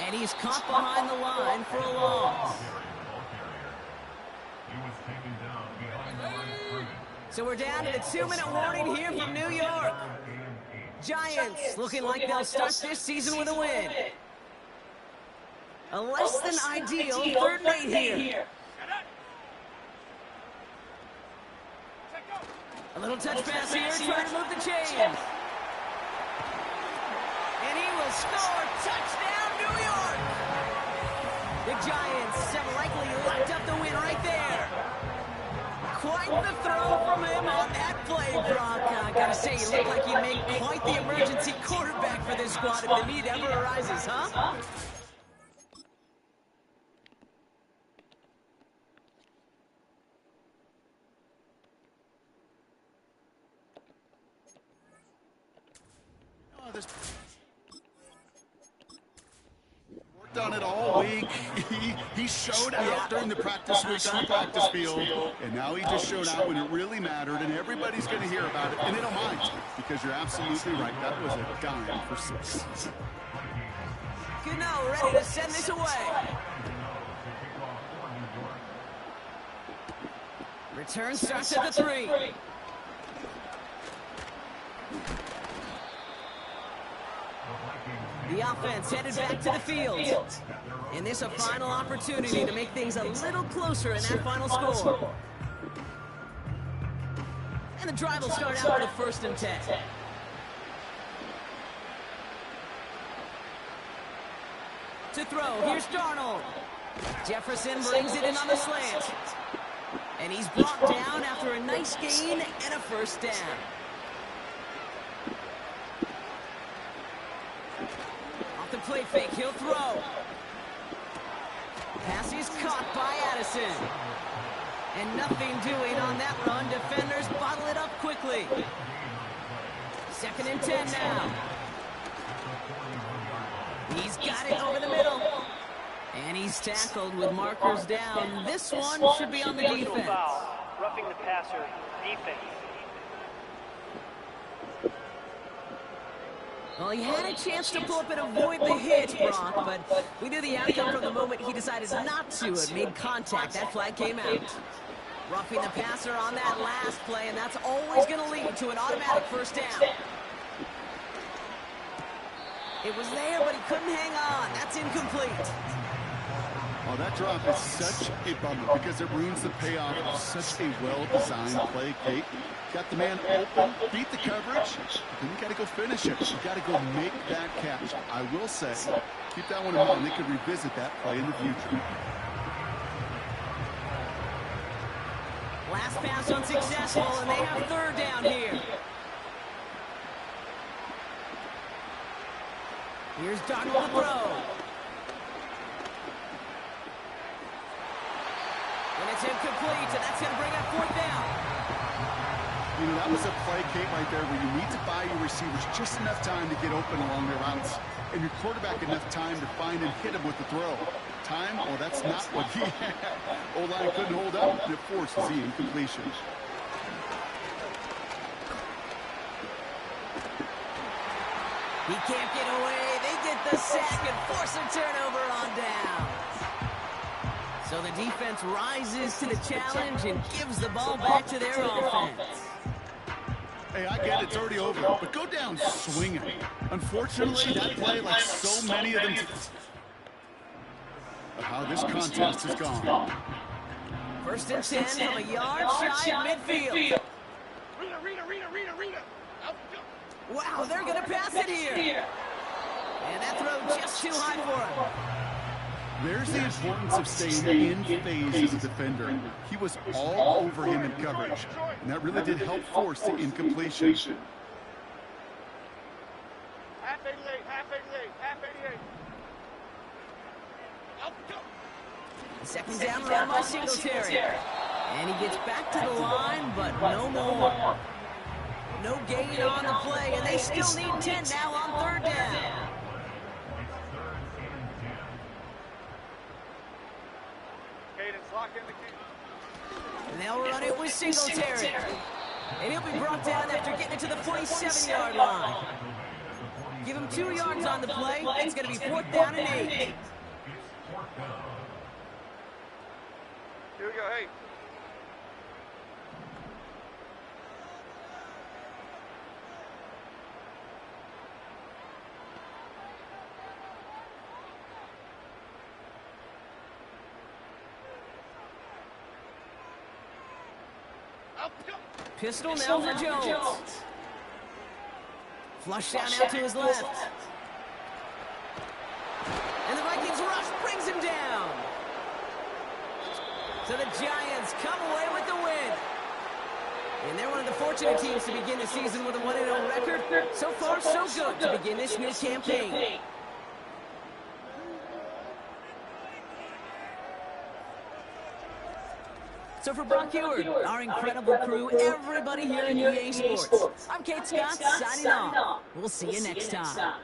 S6: And he's caught behind the line for a loss. So we're down to the 2-minute warning here from New York. Giants looking like they'll start this season with a win. A less than ideal 3rd and 8 here. A little touch pass here, trying to move the chains. And he will score. Touchdown, New York. The Giants have likely locked up the win right there. Quite the throw from him on that play, Brock. I gotta say, you look like you made quite the emergency quarterback for this squad if the need ever arises, huh?
S7: Worked on it all week. He showed out during the practice week on the practice field, and now he just showed out when it really mattered, and everybody's going to hear about it, and they don't mind, because you're absolutely right. That was a dime for 6.
S6: Gano ready to send this away. Return starts at the 3. The offense headed back to the field. And this a final opportunity to make things a little closer in that final score. And the drive will start out with a 1st and 10. To throw, here's Darnold. Jefferson brings it in on the slant. And he's brought down after a nice gain and a 1st down. The play fake, he'll throw. Pass is caught by Addison. And nothing doing on that run. Defenders bottle it up quickly. 2nd and 10 now. He's got it over the middle. And he's tackled with markers down. This one should be on the defense.
S3: Foul, roughing the passer,
S6: Well, he had a chance to pull up and avoid the hit, Brock, but we knew the outcome from the moment he decided not to. It made contact. That flag came out. Roughing the passer on that last play, and that's always going to lead to an automatic first down. It was there, but he couldn't hang on. That's incomplete.
S7: Oh, that drop is such a bummer because it ruins the payoff of such a well-designed play, Kate. Got the man open, beat the coverage, then you got to go finish it. You got to go make that catch. I will say, keep that one in mind. They could revisit that play in the future.
S6: Last pass unsuccessful, and they have third down here. Here's Darnold to throw. And it's incomplete, and that's going to bring up fourth down.
S7: You know, that was a play, Kate, right there where you need to buy your receivers just enough time to get open along their routes, and your quarterback enough time to find and hit him with the throw. Time? Well, that's not what he had. O-line couldn't hold up, and it forces the incompletion.
S6: He can't get away. They get the sack and force a turnover on downs. So the defense rises to the challenge and gives the ball back to their offense.
S7: Hey, I get it, it's already over, but go down swinging. Unfortunately, that play, like so many of them, how this contest has gone.
S6: First and 10 from a yard shy of midfield. Wow, they're going to pass it here. And that throw just too high for him.
S7: There's the importance of staying in phase as a defender. He was all over him in coverage, and that really did help force the incompletion.
S8: Half 88, half 88, half 88. Up, go.
S6: Second down run by Singletary. And he gets back to the line, but no more. No gain on the play, and they still need 10 now on third down. And they'll run it with Singletary. And he'll be brought down after getting it to the 47-yard line. Give him 2 yards on the play. It's going to be fourth down and 8.
S8: Here we go, hey.
S6: Pistol now for Jones. Flush down out to his left. And the Vikings rush brings him down. So the Giants come away with the win. And they're one of the fortunate teams to begin the season with a 1-0 record. So far, so good to begin this new campaign. So for Brock Ewart, our incredible crew, everybody here in EA Sports, I'm Kate Scott signing off. We'll see you next time.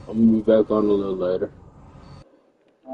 S9: I'm gonna be back on a little later.